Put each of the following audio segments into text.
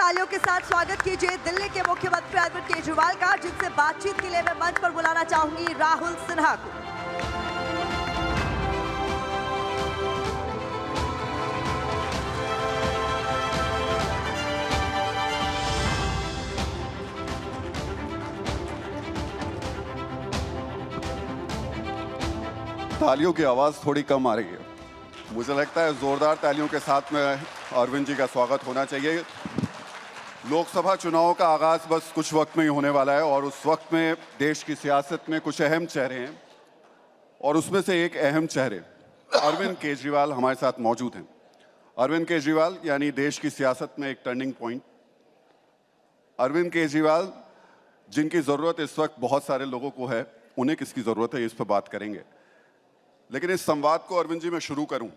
तालियों के साथ स्वागत कीजिए दिल्ली के मुख्यमंत्री अरविंद केजरीवाल का, जिनसे बातचीत के लिए मैं मंच पर बुलाना चाहूंगी राहुल सिन्हा को। तालियों की आवाज थोड़ी कम आ रही है। मुझे लगता है जोरदार तालियों के साथ में अरविंद जी का स्वागत होना चाहिए। लोकसभा चुनाव का आगाज बस कुछ वक्त में ही होने वाला है और उस वक्त में देश की सियासत में कुछ अहम चेहरे हैं और उसमें से एक अहम चेहरे अरविंद केजरीवाल हमारे साथ मौजूद हैं। अरविंद केजरीवाल यानी देश की सियासत में एक टर्निंग पॉइंट। अरविंद केजरीवाल जिनकी ज़रूरत इस वक्त बहुत सारे लोगों को है, उन्हें किसकी ज़रूरत है इस पर बात करेंगे। लेकिन इस संवाद को अरविंद जी मैं शुरू करूं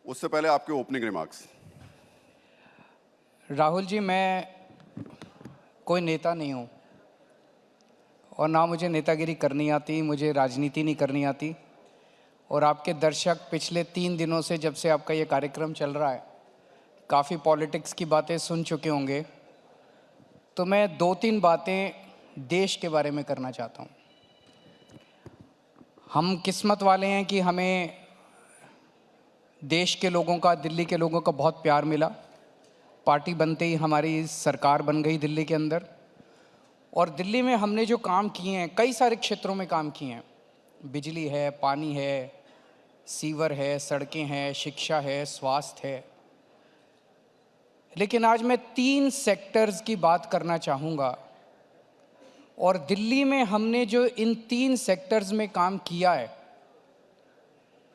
उससे पहले आपके ओपनिंग रिमार्क्स। राहुल जी, मैं कोई नेता नहीं हूं और ना मुझे नेतागिरी करनी आती, मुझे राजनीति नहीं करनी आती। और आपके दर्शक पिछले 3 दिनों से, जब से आपका ये कार्यक्रम चल रहा है, काफ़ी पॉलिटिक्स की बातें सुन चुके होंगे। तो मैं 2-3 बातें देश के बारे में करना चाहता हूं। हम किस्मत वाले हैं कि हमें देश के लोगों का, दिल्ली के लोगों का बहुत प्यार मिला। पार्टी बनते ही हमारी सरकार बन गई दिल्ली के अंदर। और दिल्ली में हमने जो काम किए हैं, कई सारे क्षेत्रों में काम किए हैं। बिजली है, पानी है, सीवर है, सड़कें हैं, शिक्षा है, स्वास्थ्य है। लेकिन आज मैं 3 सेक्टर्स की बात करना चाहूँगा। और दिल्ली में हमने जो इन 3 सेक्टर्स में काम किया है,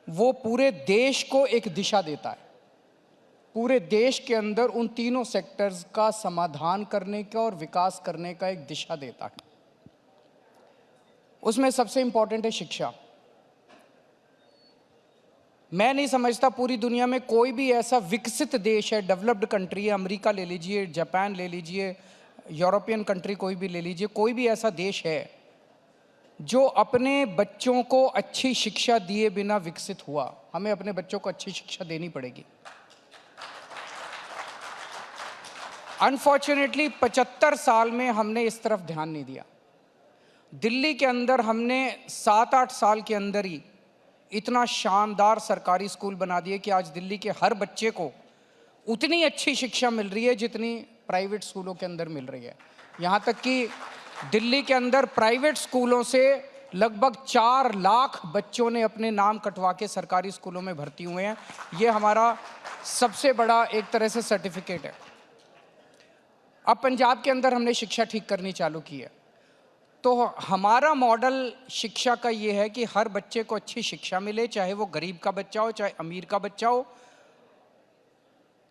वो पूरे देश को एक दिशा देता है। पूरे देश के अंदर उन तीनों सेक्टर्स का समाधान करने का और विकास करने का एक दिशा देता है। उसमें सबसे इंपॉर्टेंट है शिक्षा। मैं नहीं समझता पूरी दुनिया में कोई भी ऐसा विकसित देश है, डेवलप्ड कंट्री है, अमेरिका ले लीजिए, जापान ले लीजिए, यूरोपियन कंट्री कोई भी ले लीजिए, कोई भी ऐसा देश है जो अपने बच्चों को अच्छी शिक्षा दिए बिना विकसित हुआ। हमें अपने बच्चों को अच्छी शिक्षा देनी पड़ेगी। अनफॉर्चुनेटली 75 साल में हमने इस तरफ ध्यान नहीं दिया। दिल्ली के अंदर हमने 7-8 साल के अंदर ही इतना शानदार सरकारी स्कूल बना दिए कि आज दिल्ली के हर बच्चे को उतनी अच्छी शिक्षा मिल रही है जितनी प्राइवेट स्कूलों के अंदर मिल रही है। यहाँ तक कि दिल्ली के अंदर प्राइवेट स्कूलों से लगभग 4 लाख बच्चों ने अपने नाम कटवा के सरकारी स्कूलों में भर्ती हुए हैं। ये हमारा सबसे बड़ा एक तरह से सर्टिफिकेट है। अब पंजाब के अंदर हमने शिक्षा ठीक करनी चालू की है। तो हमारा मॉडल शिक्षा का ये है कि हर बच्चे को अच्छी शिक्षा मिले, चाहे वो गरीब का बच्चा हो, चाहे अमीर का बच्चा हो।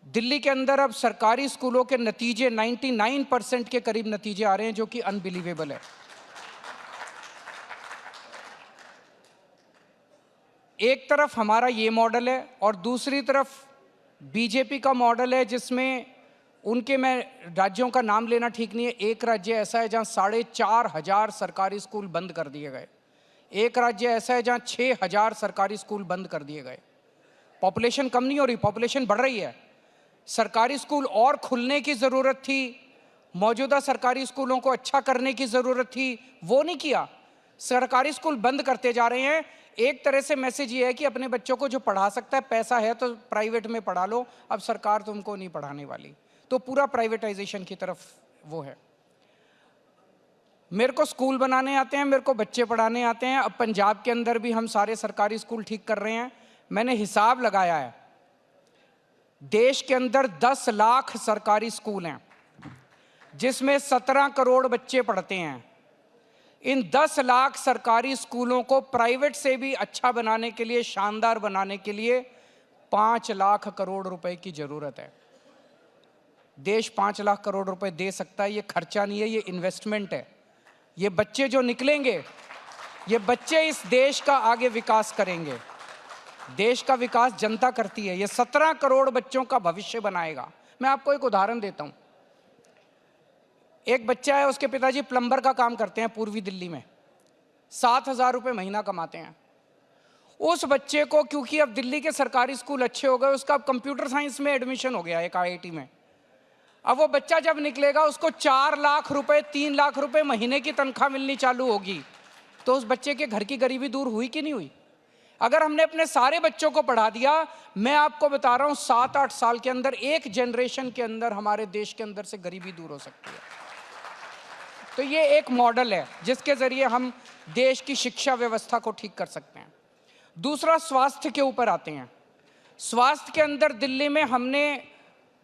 दिल्ली के अंदर अब सरकारी स्कूलों के नतीजे 99% के करीब नतीजे आ रहे हैं, जो कि अनबिलीवेबल है। एक तरफ हमारा ये मॉडल है और दूसरी तरफ बीजेपी का मॉडल है, जिसमें उनके, मैं राज्यों का नाम लेना ठीक नहीं है, एक राज्य ऐसा है जहां 4,500 सरकारी स्कूल बंद कर दिए गए। एक राज्य ऐसा है जहां 6,000 सरकारी स्कूल बंद कर दिए गए। पॉपुलेशन कम नहीं हो रही, पॉपुलेशन बढ़ रही है। सरकारी स्कूल और खुलने की ज़रूरत थी, मौजूदा सरकारी स्कूलों को अच्छा करने की ज़रूरत थी, वो नहीं किया। सरकारी स्कूल बंद करते जा रहे हैं। एक तरह से मैसेज ये है कि अपने बच्चों को जो पढ़ा सकता है, पैसा है तो प्राइवेट में पढ़ा लो, अब सरकार तुमको नहीं पढ़ाने वाली। तो पूरा प्राइवेटाइजेशन की तरफ वो है। मेरे को स्कूल बनाने आते हैं, मेरे को बच्चे पढ़ाने आते हैं। अब पंजाब के अंदर भी हम सारे सरकारी स्कूल ठीक कर रहे हैं। मैंने हिसाब लगाया है, देश के अंदर 10 लाख सरकारी स्कूल हैं जिसमें 17 करोड़ बच्चे पढ़ते हैं। इन 10 लाख सरकारी स्कूलों को प्राइवेट से भी अच्छा बनाने के लिए, शानदार बनाने के लिए 5 लाख करोड़ रुपए की जरूरत है। देश 5 लाख करोड़ रुपए दे सकता है। ये खर्चा नहीं है, ये इन्वेस्टमेंट है। ये बच्चे जो निकलेंगे, ये बच्चे इस देश का आगे विकास करेंगे। देश का विकास जनता करती है। ये 17 करोड़ बच्चों का भविष्य बनाएगा। मैं आपको एक उदाहरण देता हूं। एक बच्चा है, उसके पिताजी प्लम्बर का काम करते हैं पूर्वी दिल्ली में, 7,000 रुपये महीना कमाते हैं। उस बच्चे को, क्योंकि अब दिल्ली के सरकारी स्कूल अच्छे हो गए, उसका अब कंप्यूटर साइंस में एडमिशन हो गया एक IIT में। अब वो बच्चा जब निकलेगा उसको 4 लाख रुपए 3 लाख रुपए महीने की तनख्वाह मिलनी चालू होगी, तो उस बच्चे के घर की गरीबी दूर हुई कि नहीं हुई? अगर हमने अपने सारे बच्चों को पढ़ा दिया, मैं आपको बता रहा हूं 7-8 साल के अंदर, एक जनरेशन के अंदर हमारे देश के अंदर से गरीबी दूर हो सकती है। तो ये एक मॉडल है जिसके जरिए हम देश की शिक्षा व्यवस्था को ठीक कर सकते हैं। दूसरा, स्वास्थ्य के ऊपर आते हैं। स्वास्थ्य के अंदर दिल्ली में हमने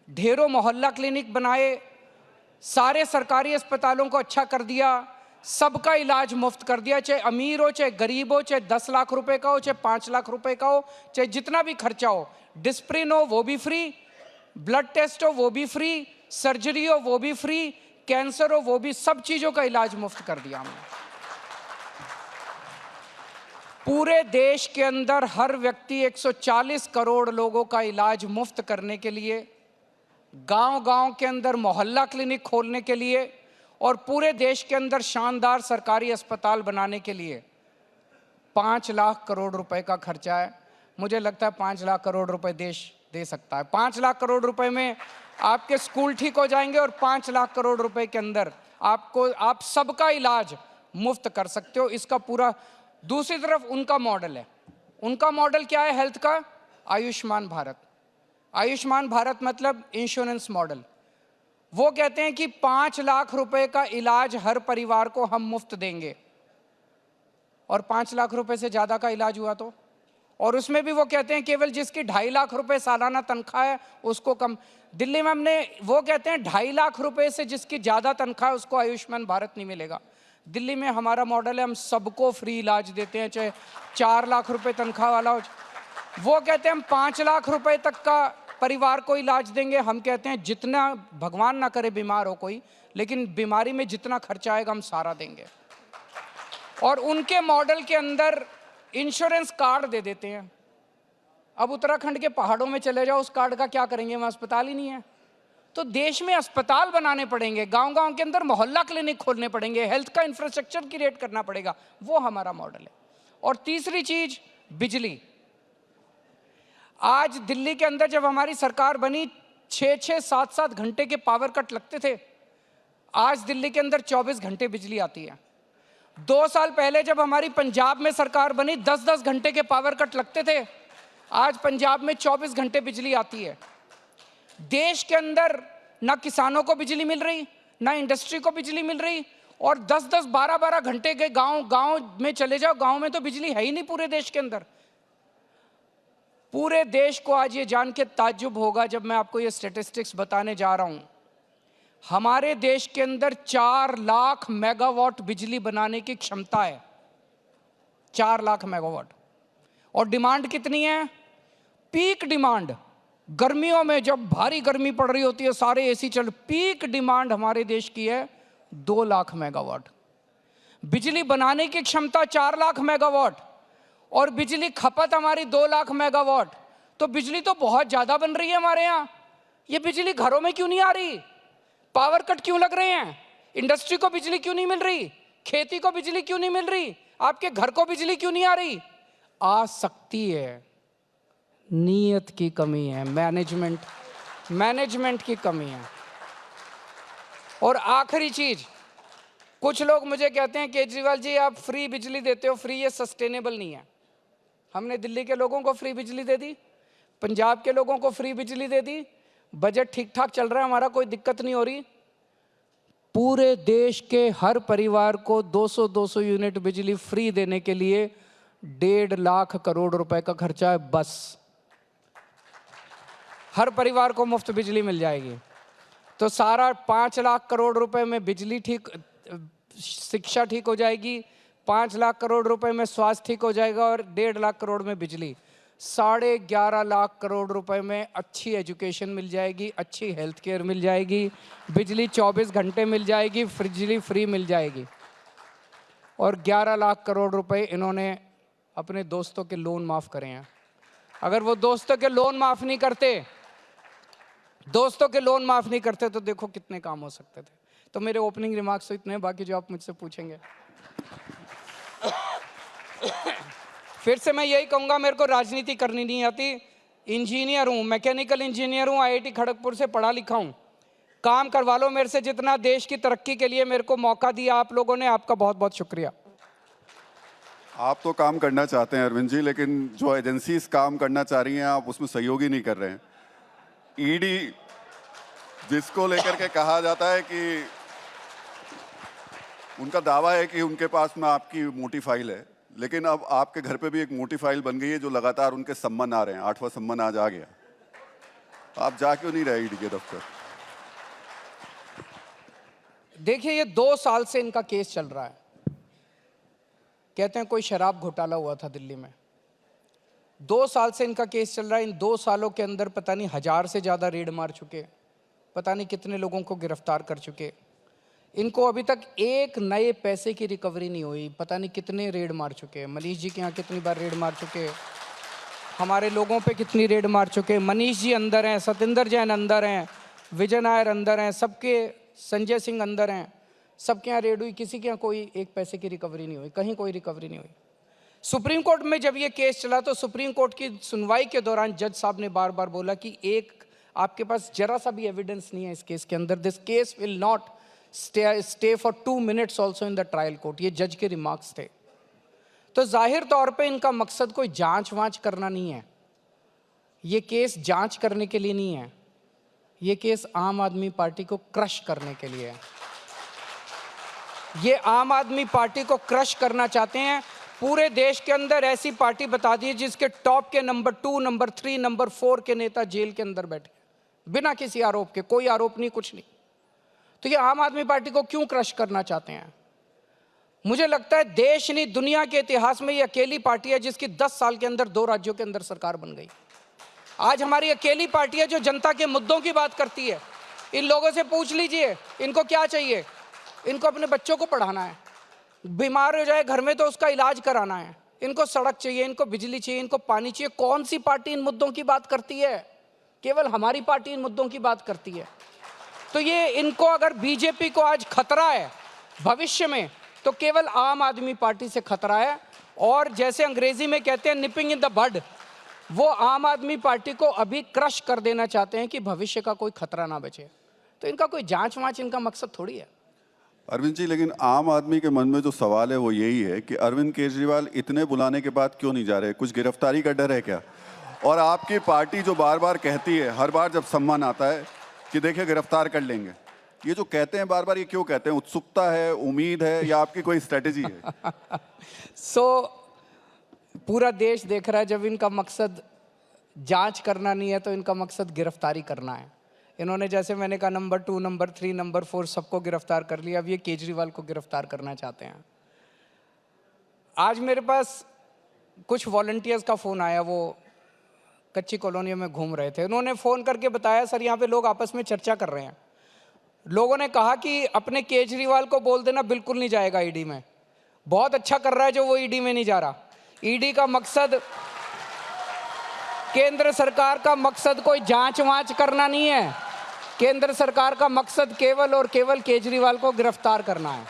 ढेरों मोहल्ला क्लिनिक बनाए, सारे सरकारी अस्पतालों को अच्छा कर दिया, सबका इलाज मुफ्त कर दिया, चाहे अमीर हो चाहे गरीब हो, चाहे 10 लाख रुपए का हो चाहे 5 लाख रुपए का हो, चाहे जितना भी खर्चा हो। डिस्प्रिन हो वो भी फ्री, ब्लड टेस्ट हो वो भी फ्री, सर्जरी हो वो भी फ्री, कैंसर हो वो भी, सब चीजों का इलाज मुफ्त कर दिया हमने। पूरे देश के अंदर हर व्यक्ति 140 करोड़ लोगों का इलाज मुफ्त करने के लिए, गांव-गांव के अंदर मोहल्ला क्लिनिक खोलने के लिए और पूरे देश के अंदर शानदार सरकारी अस्पताल बनाने के लिए 5 लाख करोड़ रुपए का खर्चा है। मुझे लगता है 5 लाख करोड़ रुपए देश दे सकता है। 5 लाख करोड़ रुपए में आपके स्कूल ठीक हो जाएंगे और 5 लाख करोड़ रुपए के अंदर आप सबका इलाज मुफ्त कर सकते हो। इसका पूरा, दूसरी तरफ उनका मॉडल है। उनका मॉडल क्या है हेल्थ का? आयुष्मान भारत। आयुष्मान भारत मतलब इंश्योरेंस मॉडल। वो कहते हैं कि 5 लाख रुपए का इलाज हर परिवार को हम मुफ्त देंगे, और 5 लाख रुपए से ज्यादा का इलाज हुआ तो, और उसमें भी वो कहते हैं केवल जिसकी 2.5 लाख रुपए सालाना तनख्वाह है उसको कम। दिल्ली में हमने, वो कहते हैं 2.5 लाख रुपए से जिसकी ज्यादा तनख्वाह है उसको आयुष्मान भारत नहीं मिलेगा। दिल्ली में हमारा मॉडल है, हम सबको फ्री इलाज देते हैं, चाहे 4 लाख रुपए तनख्वाह वाला हो। वो कहते हैं हम 5 लाख रुपए तक का परिवार को इलाज देंगे। हम कहते हैं जितना, भगवान ना करे बीमार हो कोई, लेकिन बीमारी में जितना खर्चा आएगा हम सारा देंगे। और उनके मॉडल के अंदर इंश्योरेंस कार्ड दे देते हैं। अब उत्तराखंड के पहाड़ों में चले जाओ, उस कार्ड का क्या करेंगे? वहाँ अस्पताल ही नहीं है। तो देश में अस्पताल बनाने पड़ेंगे, गांव-गांव के अंदर मोहल्ला क्लिनिक खोलने पड़ेंगे, हेल्थ का इंफ्रास्ट्रक्चर क्रिएट करना पड़ेगा। वो हमारा मॉडल है। और तीसरी चीज, बिजली। आज दिल्ली के अंदर जब हमारी सरकार बनी 6-6, 7-7 घंटे के पावर कट लगते थे। आज दिल्ली के अंदर 24 घंटे बिजली आती है। 2 साल पहले जब हमारी पंजाब में सरकार बनी 10-10 घंटे के पावर कट लगते थे। आज पंजाब में 24 घंटे बिजली आती है। देश के अंदर ना किसानों को बिजली मिल रही, ना इंडस्ट्री को बिजली मिल रही, और 10-10, 12-12 घंटे के गांव में चले जाओ, गांव में तो बिजली है ही नहीं पूरे देश के अंदर। पूरे देश को आज ये जान के ताज्जुब होगा जब मैं आपको ये स्टैटिस्टिक्स बताने जा रहा हूं। हमारे देश के अंदर 4 लाख मेगावाट बिजली बनाने की क्षमता है। 4 लाख मेगावाट। और डिमांड कितनी है? Peak demand. गर्मियों में जब भारी गर्मी पड़ रही होती है, सारे एसी चल, पीक डिमांड हमारे देश की है 2 लाख मेगावाट। बिजली बनाने की क्षमता 4 लाख मेगावाट और बिजली खपत हमारी 2 लाख मेगावाट। तो बिजली तो बहुत ज्यादा बन रही है हमारे यहाँ। ये बिजली घरों में क्यों नहीं आ रही? पावर कट क्यों लग रहे हैं? इंडस्ट्री को बिजली क्यों नहीं मिल रही? खेती को बिजली क्यों नहीं मिल रही? आपके घर को बिजली क्यों नहीं आ रही? आ सकती है, नीयत की कमी है, मैनेजमेंट की कमी है। और आखिरी चीज, कुछ लोग मुझे कहते हैं केजरीवाल जी आप फ्री बिजली देते हो, फ्री, ये सस्टेनेबल नहीं है। हमने दिल्ली के लोगों को फ्री बिजली दे दी, पंजाब के लोगों को फ्री बिजली दे दी, बजट ठीक ठाक चल रहा है हमारा, कोई दिक्कत नहीं हो रही। पूरे देश के हर परिवार को 200-200 यूनिट बिजली फ्री देने के लिए 1.5 लाख करोड़ रुपए का खर्चा है बस। हर परिवार को मुफ्त बिजली मिल जाएगी। तो सारा 5 लाख करोड़ रुपए में बिजली ठीक, शिक्षा ठीक हो जाएगी, 5 लाख करोड़ रुपए में स्वास्थ्य ठीक हो जाएगा, और 1.5 लाख करोड़ में बिजली। 11.5 लाख करोड़ रुपए में अच्छी एजुकेशन मिल जाएगी, अच्छी हेल्थ केयर मिल जाएगी, बिजली 24 घंटे मिल जाएगी, बिजली फ्री मिल जाएगी। और 11 लाख करोड़ रुपए इन्होंने अपने दोस्तों के लोन माफ करे हैं। अगर वो दोस्तों के लोन माफ नहीं करते तो देखो कितने काम हो सकते थे। तो मेरे ओपनिंग रिमार्क्स तो इतने हैं, बाकी जो आप मुझसे पूछेंगे। फिर से मैं यही कहूंगा, मेरे को राजनीति करनी नहीं आती। इंजीनियर हूं, मैकेनिकल इंजीनियर हूं, IIT खड़गपुर से पढ़ा लिखा हूं। काम करवा लो मेरे से जितना देश की तरक्की के लिए मेरे को मौका दिया आप लोगों ने, आपका बहुत बहुत शुक्रिया। आप तो काम करना चाहते हैं अरविंद जी, लेकिन जो एजेंसीज काम करना चाह रही हैं आप उसमें सहयोग ही नहीं कर रहे हैं। ईडी जिसको लेकर के कहा जाता है कि उनका दावा है कि उनके पास में आपकी मोटी फाइल है, लेकिन अब आपके घर पे भी एक मोटी फाइल बन गई है जो लगातार उनके सम्मन आ रहे हैं। 8वां सम्मन आज आ गया। आप जा क्यों नहीं रहे ईडी के दफ्तर? देखिए, ये 2 साल से इनका केस चल रहा है। कहते हैं कोई शराब घोटाला हुआ था दिल्ली में। 2 साल से इनका केस चल रहा है। इन 2 सालों के अंदर पता नहीं 1000 से ज़्यादा रेड मार चुके, पता नहीं कितने लोगों को गिरफ्तार कर चुके। इनको अभी तक एक नए पैसे की रिकवरी नहीं हुई। पता नहीं कितने रेड मार चुके। मनीष जी के यहाँ कितनी बार रेड मार चुके, हमारे लोगों पे कितनी रेड मार चुके। मनीष जी अंदर हैं, सतेंद्र जैन अंदर हैं, विजय नायर अंदर हैं, सबके, संजय सिंह अंदर हैं, सबके यहाँ रेड हुई। किसी के यहाँ कोई एक पैसे की रिकवरी नहीं हुई, कहीं कोई रिकवरी नहीं हुई। सुप्रीम कोर्ट में जब ये केस चला तो सुप्रीम कोर्ट की सुनवाई के दौरान जज साहब ने बार बार बोला कि एक आपके पास जरा सा भी एविडेंस नहीं है इस केस के अंदर। This case will not stay for 2 minutes also in the trial court. ये जज के रिमार्क्स थे। तो जाहिर तौर पे इनका मकसद कोई जांच वांच करना नहीं है। ये केस जांच करने के लिए नहीं है, ये केस आम आदमी पार्टी को क्रश करने के लिए है। ये आम आदमी पार्टी को क्रश करना चाहते हैं। पूरे देश के अंदर ऐसी पार्टी बता दी जिसके टॉप के नंबर 2, नंबर 3, नंबर 4 के नेता जेल के अंदर बैठे बिना किसी आरोप के, कोई आरोप नहीं, कुछ नहीं। तो ये आम आदमी पार्टी को क्यों क्रश करना चाहते हैं? मुझे लगता है देश नहीं दुनिया के इतिहास में ये अकेली पार्टी है जिसकी 10 साल के अंदर 2 राज्यों के अंदर सरकार बन गई। आज हमारी अकेली पार्टी है जो जनता के मुद्दों की बात करती है। इन लोगों से पूछ लीजिए इनको क्या चाहिए। इनको अपने बच्चों को पढ़ाना है, बीमार हो जाए घर में तो उसका इलाज कराना है, इनको सड़क चाहिए, इनको बिजली चाहिए, इनको पानी चाहिए। कौन सी पार्टी इन मुद्दों की बात करती है? केवल हमारी पार्टी इन मुद्दों की बात करती है। तो ये इनको अगर बीजेपी को आज खतरा है भविष्य में तो केवल आम आदमी पार्टी से खतरा है। और जैसे अंग्रेजी में कहते हैं निपिंग इन द बड, वो आम आदमी पार्टी को अभी क्रश कर देना चाहते हैं कि भविष्य का कोई खतरा ना बचे। तो इनका कोई जांच वांच इनका मकसद थोड़ी है। अरविंद जी, लेकिन आम आदमी के मन में जो सवाल है वो यही है कि अरविंद केजरीवाल इतने बुलाने के बाद क्यों नहीं जा रहे? कुछ गिरफ्तारी का डर है क्या? और आपकी पार्टी जो बार बार कहती है, हर बार जब सम्मान आता है कि देखिए गिरफ्तार कर लेंगे, ये जो कहते हैं बार बार, ये क्यों कहते हैं? उत्सुकता है, उम्मीद है, या आपकी कोई स्ट्रेटेजी है? पूरा देश देख रहा है जब इनका मकसद जांच करना नहीं है तो इनका मकसद गिरफ्तारी करना है। इन्होंने, जैसे मैंने कहा, नंबर 2, नंबर 3, नंबर 4 सबको गिरफ्तार कर लिया। अब ये केजरीवाल को गिरफ्तार करना चाहते हैं। आज मेरे पास कुछ वॉलंटियर्स का फ़ोन आया, वो कच्ची कॉलोनी में घूम रहे थे। उन्होंने फ़ोन करके बताया, सर यहाँ पे लोग आपस में चर्चा कर रहे हैं। लोगों ने कहा कि अपने केजरीवाल को बोल देना बिल्कुल नहीं जाएगा ईडी में। बहुत अच्छा कर रहा है जो वो ईडी में नहीं जा रहा। ईडी का मकसद, केंद्र सरकार का मकसद कोई जांच वांच करना नहीं है। केंद्र सरकार का मकसद केवल और केवल केजरीवाल को गिरफ्तार करना है।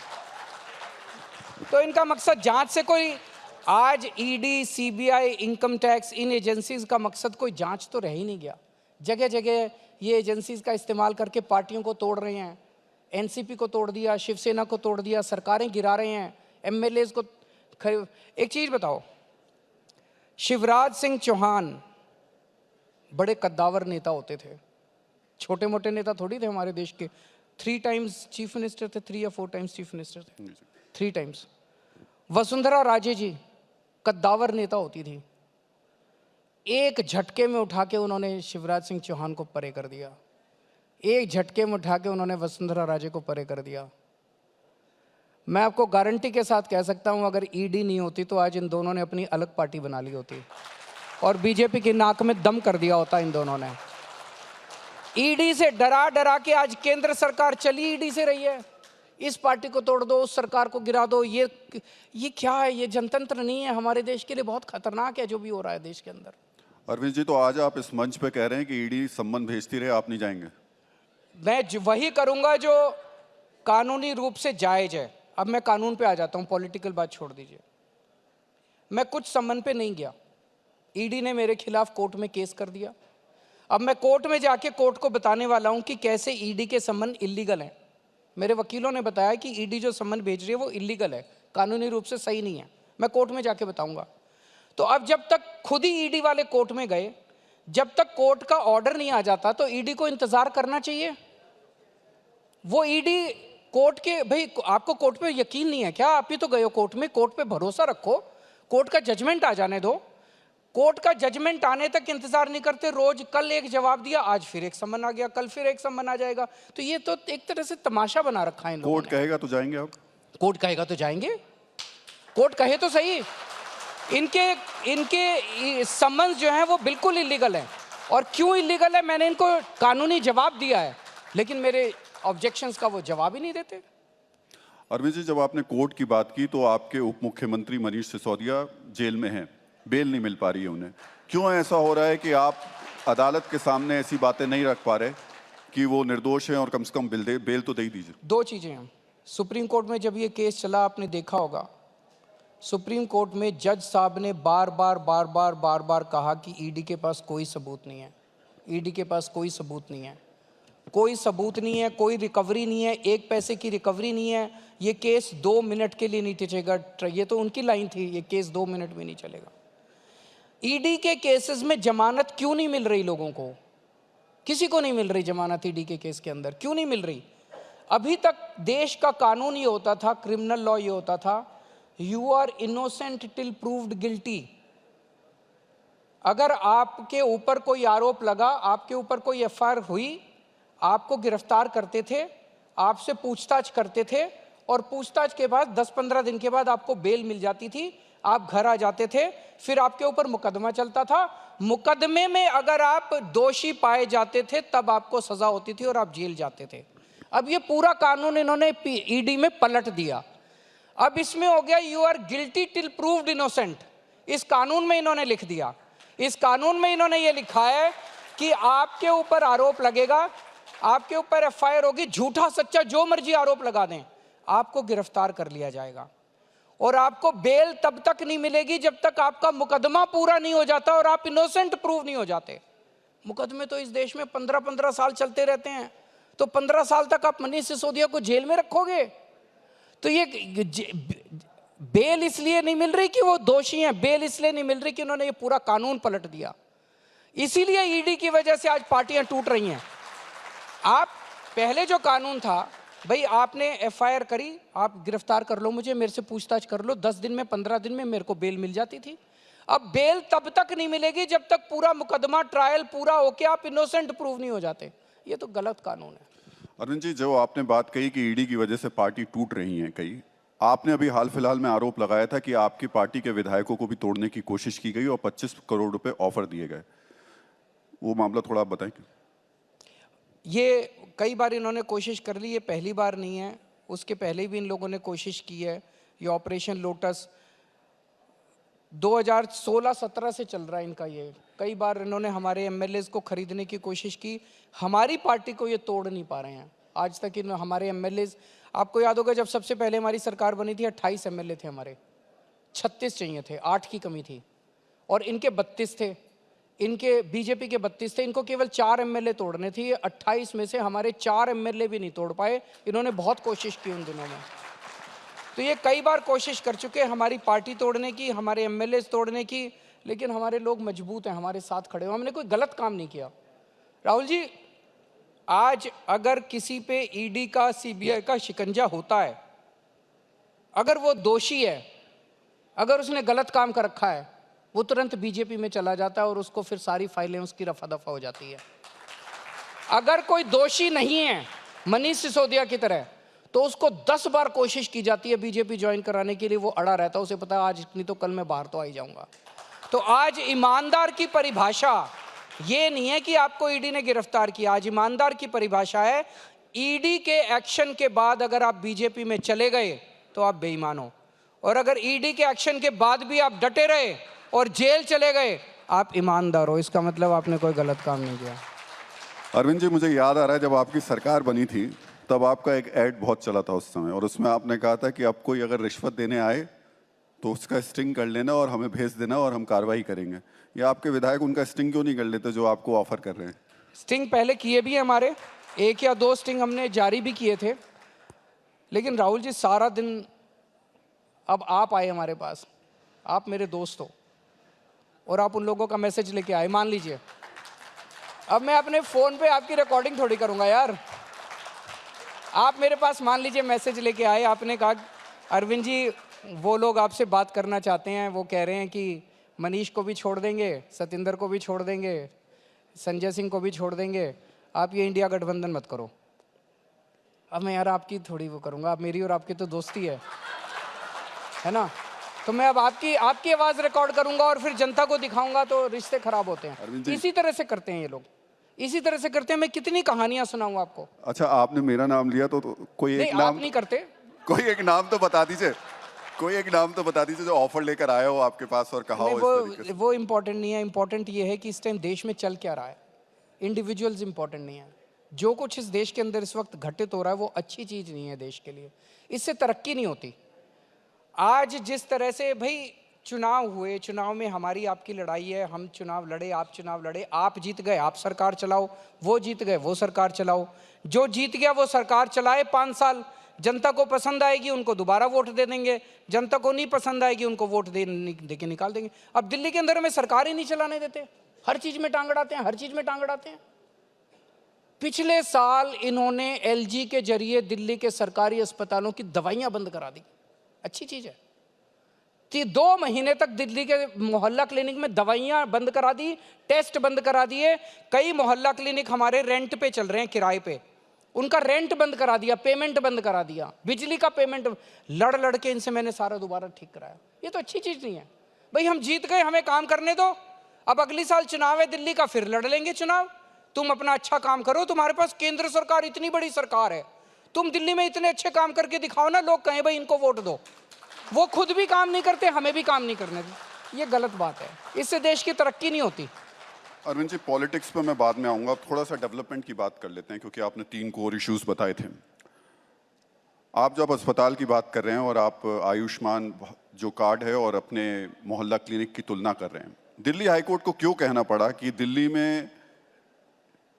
तो इनका मकसद जांच से कोई, आज ईडी, सीबीआई, इनकम टैक्स, इन एजेंसीज का मकसद कोई जांच तो रह ही नहीं गया। जगह जगह ये एजेंसीज का इस्तेमाल करके पार्टियों को तोड़ रहे हैं। एनसीपी को तोड़ दिया, शिवसेना को तोड़ दिया, सरकारें गिरा रहे हैं, एमएलएज को। एक चीज़ बताओ, शिवराज सिंह चौहान बड़े कद्दावर नेता होते थे, छोटे मोटे नेता थोड़ी थे हमारे देश के। 3 times चीफ मिनिस्टर थे, 3 या 4 times चीफ मिनिस्टर थे, 3 times। वसुंधरा राजे जी कद्दावर नेता होती थी। एक झटके में उठा के उन्होंने शिवराज सिंह चौहान को परे कर दिया। एक झटके में उठा के उन्होंने वसुंधरा राजे को परे कर दिया। मैं आपको गारंटी के साथ कह सकता हूं, अगर ईडी नहीं होती तो आज इन दोनों ने अपनी अलग पार्टी बना ली होती और बीजेपी की नाक में दम कर दिया होता इन दोनों ने। ईडी से डरा डरा के आज केंद्र सरकार चली ईडी से रही है। इस पार्टी को तोड़ दो, उस सरकार को गिरा दो। ये क्या है? ये जनतंत्र नहीं है। हमारे देश के लिए बहुत खतरनाक है जो भी हो रहा है देश के अंदर। अरविंद जी, तो आज आप इस मंच पे कह रहे हैं कि ईडी सम्मन भेजती रहे, आप नहीं जाएंगे? मैं वही करूंगा जो कानूनी रूप से जायज है। अब मैं कानून पे आ जाता हूं, पॉलिटिकल बात छोड़ दीजिए। मैं कुछ सम्मन पे नहीं गया। ईडी ने मेरे खिलाफ कोर्ट में केस कर दिया। अब मैं कोर्ट में जाके कोर्ट को बताने वाला हूं कि कैसे ईडी के सम्मन इलीगल हैं। मेरे वकीलों ने बताया कि ईडी जो सम्मन भेज रही है वो इलीगल है, कानूनी रूप से सही नहीं है। मैं कोर्ट में जाके बताऊंगा। तो अब जब तक खुद ही ईडी वाले कोर्ट में गए, जब तक कोर्ट का ऑर्डर नहीं आ जाता तो ईडी को इंतजार करना चाहिए। वो ईडी कोर्ट के, भाई आपको कोर्ट पे यकीन नहीं है क्या? आप ही तो गए हो कोर्ट में, कोर्ट पे भरोसा रखो, कोर्ट का जजमेंट आ जाने दो। कोर्ट का जजमेंट आने तक इंतजार नहीं करते। रोज कल एक जवाब दिया, आज फिर एक सम्मन आ गया, कल फिर एक सम्मन आ जाएगा। तो ये तो एक तरह से तमाशा बना रखा है इन लोगों कोर्ट ने। कहेगा तो जाएंगे आप? कोर्ट कहेगा तो जाएंगे, कोर्ट कहे तो सही। इनके सम्मन जो है वो बिल्कुल इलीगल है। और क्यों इलीगल है मैंने इनको कानूनी जवाब दिया है, लेकिन मेरे ऑब्जेक्शंस का वो जवाब ही नहीं देते। अरविंद जी, जब आपने कोर्ट की बात की तो आपके उप मुख्यमंत्री मनीष सिसोदिया जेल में हैं, बेल नहीं मिल पा रही है उन्हें। क्यों ऐसा हो रहा है कि आप अदालत के सामने ऐसी बातें नहीं रख पा रहे कि वो निर्दोष हैं और कम से कम बेल तो दे ही दीजिए? दो चीज़ें हैं। सुप्रीम कोर्ट में जब ये केस चला, आपने देखा होगा, सुप्रीम कोर्ट में जज साहब ने बार बार कहा कि ईडी के पास कोई सबूत नहीं है, ईडी के पास कोई सबूत नहीं है, कोई सबूत नहीं है, कोई रिकवरी नहीं है, एक पैसे की रिकवरी नहीं है, ये केस 2 मिनट के लिए नहीं टिकेगा। ये तो उनकी लाइन थी, ये केस 2 मिनट में नहीं चलेगा। ईडी के केसेस में जमानत क्यों नहीं मिल रही लोगों को? किसी को नहीं मिल रही जमानत ईडी के केस के अंदर, क्यों नहीं मिल रही? अभी तक देश का कानून ये होता था, क्रिमिनल लॉ ये होता था, you are innocent till proved guilty. अगर आपके ऊपर कोई आरोप लगा, आपके ऊपर कोई एफआईआर हुई, आपको गिरफ्तार करते थे, आपसे पूछताछ करते थे, और पूछताछ के बाद 10-15 दिन के बाद आपको बेल मिल जाती थी, आप घर आ जाते थे, फिर आपके ऊपर मुकदमा चलता था। मुकदमे में अगर आप दोषी पाए जाते थे तब आपको सजा होती थी और आप जेल जाते थे। अब ये पूरा कानून इन्होंने ईडी में पलट दिया। अब इसमें हो गया you are guilty till proved innocent. इस कानून में इन्होंने लिख दिया, इस कानून में इन्होंने ये लिखा है कि आपके ऊपर आरोप लगेगा, आपके ऊपर एफआईआर होगी, झूठा सच्चा जो मर्जी आरोप लगा दें, आपको गिरफ्तार कर लिया जाएगा। और आपको बेल तब तक नहीं मिलेगी जब तक आपका मुकदमा पूरा नहीं हो जाता और आप इनोसेंट प्रूव नहीं हो जाते। मुकदमे तो इस देश में 15-15 साल चलते रहते हैं, तो 15 साल तक आप मनीष सिसोदिया को जेल में रखोगे? तो ये बेल इसलिए नहीं मिल रही कि वो दोषी हैं, बेल इसलिए नहीं मिल रही कि उन्होंने ये पूरा कानून पलट दिया। इसीलिए ईडी की वजह से आज पार्टियां टूट रही हैं। आप पहले जो कानून था, भाई आपने एफआईआर करी, आप गिरफ्तार कर लो मुझे, मेरे से पूछताछ कर लो, 10 दिन में 15 दिन में मेरे को बेल मिल जाती थी। अब बेल तब तक नहीं मिलेगी जब तक पूरा मुकदमा ट्रायल पूरा होके आप इनोसेंट प्रूव नहीं हो जाते। ये तो गलत कानून है। अरविंद जी, जो आपने बात कही कि ईडी की वजह से पार्टी टूट रही है कई, आपने अभी हाल फिलहाल में आरोप लगाया था कि आपकी पार्टी के विधायकों को भी तोड़ने की कोशिश की गई और 25 करोड़ रुपए ऑफर दिए गए। वो मामला थोड़ा आप बताएंगे? ये कई बार इन्होंने कोशिश कर ली, ये पहली बार नहीं है, उसके पहले भी इन लोगों ने कोशिश की है। ये ऑपरेशन लोटस 2016-17 से चल रहा है इनका। ये कई बार इन्होंने हमारे एमएलएज को खरीदने की कोशिश की, हमारी पार्टी को ये तोड़ नहीं पा रहे हैं आज तक। इन हमारे एमएलएज, आपको याद होगा जब सबसे पहले हमारी सरकार बनी थी 28 एमएलए थे हमारे, 36 चाहिए थे, 8 की कमी थी, और इनके 32 थे, इनके बीजेपी के 32 थे, इनको केवल 4 एमएलए तोड़ने थे। 28 में से हमारे 4 एमएलए भी नहीं तोड़ पाए। इन्होंने बहुत कोशिश की उन दिनों में। तो ये कई बार कोशिश कर चुके हैं हमारी पार्टी तोड़ने की, हमारे एमएलए तोड़ने की, लेकिन हमारे लोग मजबूत हैं, हमारे साथ खड़े हुए। हमने कोई गलत काम नहीं किया। राहुल जी, आज अगर किसी पे ईडी का, सीबीआई का शिकंजा होता है, अगर वो दोषी है, अगर उसने गलत काम कर रखा है, वो तुरंत बीजेपी में चला जाता है और उसको फिर सारी फाइलें उसकी रफा दफा हो जाती है। अगर कोई दोषी नहीं है मनीष सिसोदिया की तरह, तो उसको 10 बार कोशिश की जाती है बीजेपी ज्वाइन कराने के लिए, वो अड़ा रहता है, उसे पता है आज इतनी तो कल मैं बाहर तो आ ही जाऊंगा। तो आज ईमानदार की परिभाषा ये नहीं है कि आपको ईडी ने गिरफ्तार किया। आज ईमानदार की परिभाषा है ईडी के एक्शन के बाद अगर आप बीजेपी में चले गए तो आप बेईमान हो, और अगर ईडी के एक्शन के बाद भी आप डटे रहे और जेल चले गए, आप ईमानदार हो। इसका मतलब आपने कोई गलत काम नहीं किया। अरविंद जी, मुझे याद आ रहा है जब आपकी सरकार बनी थी तब आपका एक ऐड बहुत चला था उस समय, और उसमें आपने कहा था कि अब कोई अगर रिश्वत देने आए तो उसका स्टिंग कर लेना और हमें भेज देना और हम कार्रवाई करेंगे। या आपके विधायक उनका स्टिंग क्यों नहीं कर लेते जो आपको ऑफर कर रहे हैं? स्टिंग पहले किए भी हैं हमारे, 1 या 2 स्टिंग हमने जारी भी किए थे। लेकिन राहुल जी सारा दिन, अब आप आए हमारे पास, आप मेरे दोस्त हो और आप उन लोगों का मैसेज लेके आए, मान लीजिए अब मैं अपने फ़ोन पे आपकी रिकॉर्डिंग थोड़ी करूँगा यार। आप मेरे पास मान लीजिए मैसेज लेके आए, आपने कहा अरविंद जी वो लोग आपसे बात करना चाहते हैं, वो कह रहे हैं कि मनीष को भी छोड़ देंगे, सतिंदर को भी छोड़ देंगे, संजय सिंह को भी छोड़ देंगे, आप ये इंडिया गठबंधन मत करो। अब मैं यार आपकी थोड़ी वो करूँगा, आप मेरी और आपकी तो दोस्ती है ना? तो मैं अब आपकी आवाज़ रिकॉर्ड करूँगा और फिर जनता को दिखाऊंगा तो रिश्ते खराब होते हैं। इसी तरह से करते हैं ये लोग, इसी तरह से करते हैं। मैं कितनी कहानियां सुनाऊं आपको। अच्छा, आपने मेरा नाम लिया तो कोई एक नाम, आप नहीं करते, कोई एक नाम तो बता दीजिए, कोई एक नाम तो बता दीजिए जो ऑफर लेकर आया हो आपके पास और कहा हो इस तरीके से। वो इम्पोर्टेंट नहीं है। इम्पोर्टेंट ये है कि इस टाइम देश में चल क्या रहा है। इंडिविजुअल्स इम्पोर्टेंट नहीं है। जो कुछ इस देश के अंदर इस वक्त घटित हो रहा है वो अच्छी चीज़ नहीं है देश के लिए, इससे तरक्की नहीं होती। आज जिस तरह से भाई चुनाव हुए, चुनाव में हमारी आपकी लड़ाई है, हम चुनाव लड़े, आप चुनाव लड़े, आप जीत गए आप सरकार चलाओ, वो जीत गए वो सरकार चलाओ। जो जीत गया वो सरकार चलाए 5 साल, जनता को पसंद आएगी उनको दोबारा वोट दे देंगे, जनता को नहीं पसंद आएगी उनको वोट दे के निकाल देंगे। अब दिल्ली के अंदर हमें सरकार ही नहीं चलाने देते, हर चीज़ में टांग अड़ाते हैं, हर चीज़ में टांग अड़ाते हैं। पिछले साल इन्होंने एलजी के जरिए दिल्ली के सरकारी अस्पतालों की दवाइयाँ बंद करा दी, अच्छी चीज़ है। 2 महीने तक दिल्ली के मोहल्ला क्लिनिक में दवाइयाँ बंद करा दी, टेस्ट बंद करा दिए। कई मोहल्ला क्लिनिक हमारे रेंट पे चल रहे हैं, किराए पे, उनका रेंट बंद करा दिया, पेमेंट बंद करा दिया, बिजली का पेमेंट लड़ के इनसे मैंने सारा दोबारा ठीक कराया। ये तो अच्छी चीज़ नहीं है भाई। हम जीत गए, हमें काम करने दो। अब अगली साल चुनाव है दिल्ली का, फिर लड़ लेंगे चुनाव। तुम अपना अच्छा काम करो, तुम्हारे पास केंद्र सरकार इतनी बड़ी सरकार है, तुम दिल्ली में इतने अच्छे काम करके दिखाओ ना, लोग कहें भाई इनको वोट दो। वो खुद भी काम नहीं करते, हमें भी काम नहीं करने देते। ये गलत बात है, इससे देश की तरक्की नहीं होती। अरविंद जी, पॉलिटिक्स पे मैं बाद में आऊंगा, थोड़ा सा डेवलपमेंट की बात कर लेते हैं क्योंकि आपने 3 कोर इश्यूज बताए थे। आप जब अस्पताल की बात कर रहे हैं और आप आयुष्मान जो कार्ड है और अपने मोहल्ला क्लिनिक की तुलना कर रहे हैं, दिल्ली हाईकोर्ट को क्यों कहना पड़ा कि दिल्ली में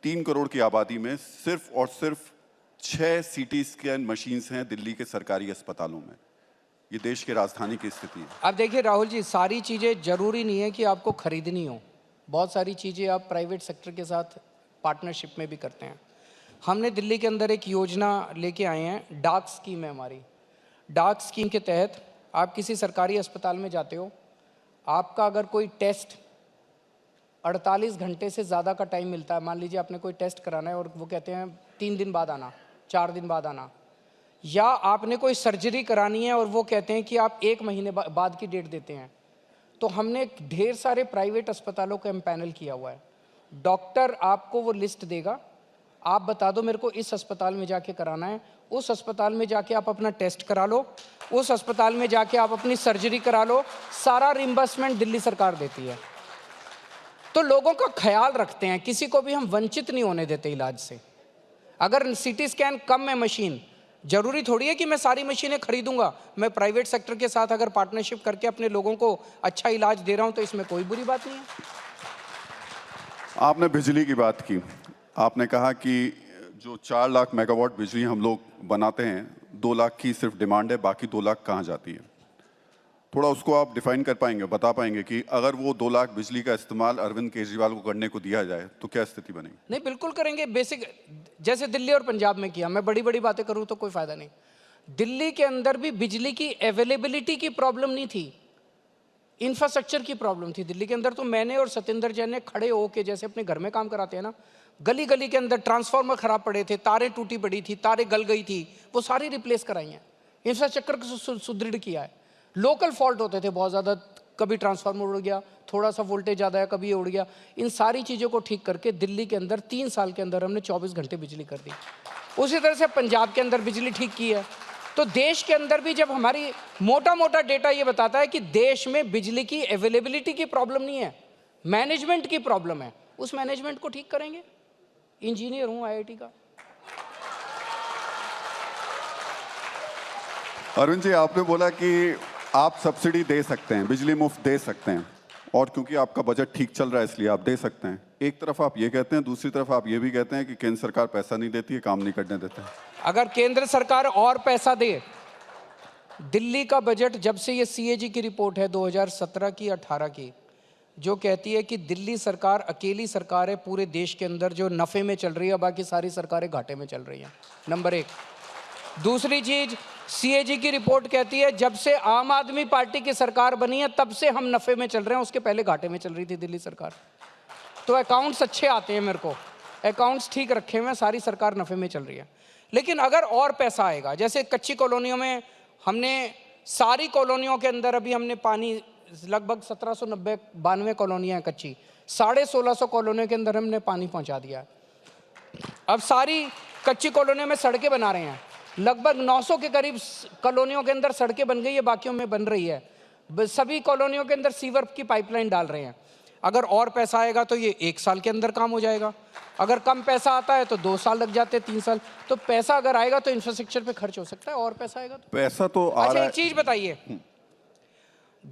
3 करोड़ की आबादी में सिर्फ और सिर्फ 6 सीटी स्कैन मशीन्स हैं दिल्ली के सरकारी अस्पतालों में? ये देश की राजधानी की स्थिति है। अब देखिए राहुल जी, सारी चीज़ें जरूरी नहीं है कि आपको खरीदनी हो, बहुत सारी चीज़ें आप प्राइवेट सेक्टर के साथ पार्टनरशिप में भी करते हैं। हमने दिल्ली के अंदर एक योजना लेके आए हैं, डाक स्कीम है हमारी। डाक स्कीम के तहत आप किसी सरकारी अस्पताल में जाते हो, आपका अगर कोई टेस्ट 48 घंटे से ज़्यादा का टाइम मिलता है, मान लीजिए आपने कोई टेस्ट कराना है और वो कहते हैं 3 दिन बाद आना, 4 दिन बाद आना, या आपने कोई सर्जरी करानी है और वो कहते हैं कि आप 1 महीने बाद की डेट देते हैं, तो हमने ढेर सारे प्राइवेट अस्पतालों को एम्पैनल किया हुआ है। डॉक्टर आपको वो लिस्ट देगा, आप बता दो मेरे को इस अस्पताल में जाके कराना है, उस अस्पताल में जाके आप अपना टेस्ट करा लो, उस अस्पताल में जाके आप अपनी सर्जरी करा लो, सारा रिम्बर्समेंट दिल्ली सरकार देती है। तो लोगों का ख्याल रखते हैं, किसी को भी हम वंचित नहीं होने देते इलाज से। अगर सीटी स्कैन कम है मशीन, जरूरी थोड़ी है कि मैं सारी मशीनें खरीदूंगा। मैं प्राइवेट सेक्टर के साथ अगर पार्टनरशिप करके अपने लोगों को अच्छा इलाज दे रहा हूं तो इसमें कोई बुरी बात नहीं है। आपने बिजली की बात की, आपने कहा कि जो 4 लाख मेगावाट बिजली हम लोग बनाते हैं, 2 लाख की सिर्फ डिमांड है, बाकी 2 लाख कहाँ जाती है? थोड़ा उसको आप डिफाइन कर पाएंगे, बता पाएंगे कि अगर वो 2 लाख बिजली का इस्तेमाल अरविंद केजरीवाल को करने को दिया जाए तो क्या स्थिति बनेगी? नहीं, बिल्कुल करेंगे। बेसिक जैसे दिल्ली और पंजाब में किया। मैं बड़ी बड़ी बातें करूं तो कोई फायदा नहीं। दिल्ली के अंदर भी बिजली की अवेलेबिलिटी की प्रॉब्लम नहीं थी, इंफ्रास्ट्रक्चर की प्रॉब्लम थी। दिल्ली के अंदर तो मैंने और सतिंदर जैन ने खड़े होके, जैसे अपने घर में काम कराते हैं ना, गली गली के अंदर ट्रांसफार्मर खराब पड़े थे, तारें टूटी पड़ी थी, तारें गल गई थी, वो सारी रिप्लेस कराई हैं। इंफ्रास्ट्रक्चर को सुदृढ़ किया है। लोकल फॉल्ट होते थे बहुत ज़्यादा, कभी ट्रांसफार्मर उड़ गया, थोड़ा सा वोल्टेज ज़्यादा है, कभी ये उड़ गया। इन सारी चीज़ों को ठीक करके दिल्ली के अंदर 3 साल के अंदर हमने 24 घंटे बिजली कर दी। उसी तरह से पंजाब के अंदर बिजली ठीक की है। तो देश के अंदर भी जब हमारी मोटा मोटा डेटा ये बताता है कि देश में बिजली की अवेलेबिलिटी की प्रॉब्लम नहीं है, मैनेजमेंट की प्रॉब्लम है, उस मैनेजमेंट को ठीक करेंगे। इंजीनियर हूँ IIT का। अरुण जी, आपने बोला कि आप सब्सिडी दे सकते हैं, बिजली मुफ्त दे सकते हैं, और क्योंकि आपका बजट ठीक चल रहा है इसलिए आप दे सकते हैं। एक तरफ आप ये कहते हैं, दूसरी तरफ आप ये भी कहते हैं कि केंद्र सरकार पैसा नहीं देती है, काम नहीं करने देते हैं। अगर केंद्र सरकार और पैसा दे, दिल्ली का बजट, जब से ये सीएजी की रिपोर्ट है 2017 की 18 की, जो कहती है कि दिल्ली सरकार अकेली सरकार है पूरे देश के अंदर जो नफ़े में चल रही है, बाकी सारी सरकारें घाटे में चल रही हैं, नंबर एक। दूसरी चीज, सीएजी की रिपोर्ट कहती है जब से आम आदमी पार्टी की सरकार बनी है तब से हम नफ़े में चल रहे हैं, उसके पहले घाटे में चल रही थी दिल्ली सरकार। तो अकाउंट्स अच्छे आते हैं मेरे को, अकाउंट्स ठीक रखे हुए हैं, सारी सरकार नफ़े में चल रही है। लेकिन अगर और पैसा आएगा, जैसे कच्ची कॉलोनियों में हमने, सारी कॉलोनियों के अंदर अभी हमने पानी, लगभग 1792 कॉलोनियाँ हैं कच्ची, 1650 कॉलोनियों के अंदर हमने पानी पहुँचा दिया है। अब सारी कच्ची कॉलोनियों में सड़कें बना रहे हैं, लगभग 900 के करीब कॉलोनियों के अंदर सड़कें बन गई है, बाकियों में बन रही है। सभी कॉलोनियों के अंदर सीवर की पाइपलाइन डाल रहे हैं। अगर और पैसा आएगा तो ये 1 साल के अंदर काम हो जाएगा, अगर कम पैसा आता है तो 2 साल लग जाते हैं, 3 साल। तो पैसा अगर आएगा तो इंफ्रास्ट्रक्चर पे खर्च हो सकता है, और पैसा आएगा तो पैसा तो आ अच्छा रहा है। एक चीज बताइए,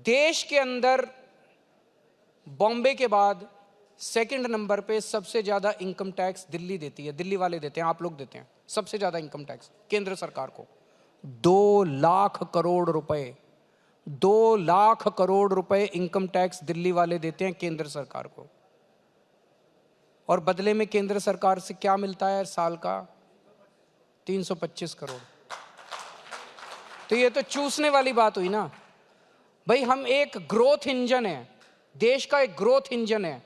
देश के अंदर बॉम्बे के बाद सेकंड नंबर पे सबसे ज्यादा इनकम टैक्स दिल्ली देती है, दिल्ली वाले देते हैं, आप लोग देते हैं सबसे ज्यादा इनकम टैक्स केंद्र सरकार को। 2 लाख करोड़ रुपए, 2 लाख करोड़ रुपए इनकम टैक्स दिल्ली वाले देते हैं केंद्र सरकार को, और बदले में केंद्र सरकार से क्या मिलता है साल का? 325 करोड़। तो ये तो चूसने वाली बात हुई ना भाई। हम एक ग्रोथ इंजन है, देश का एक ग्रोथ इंजन है,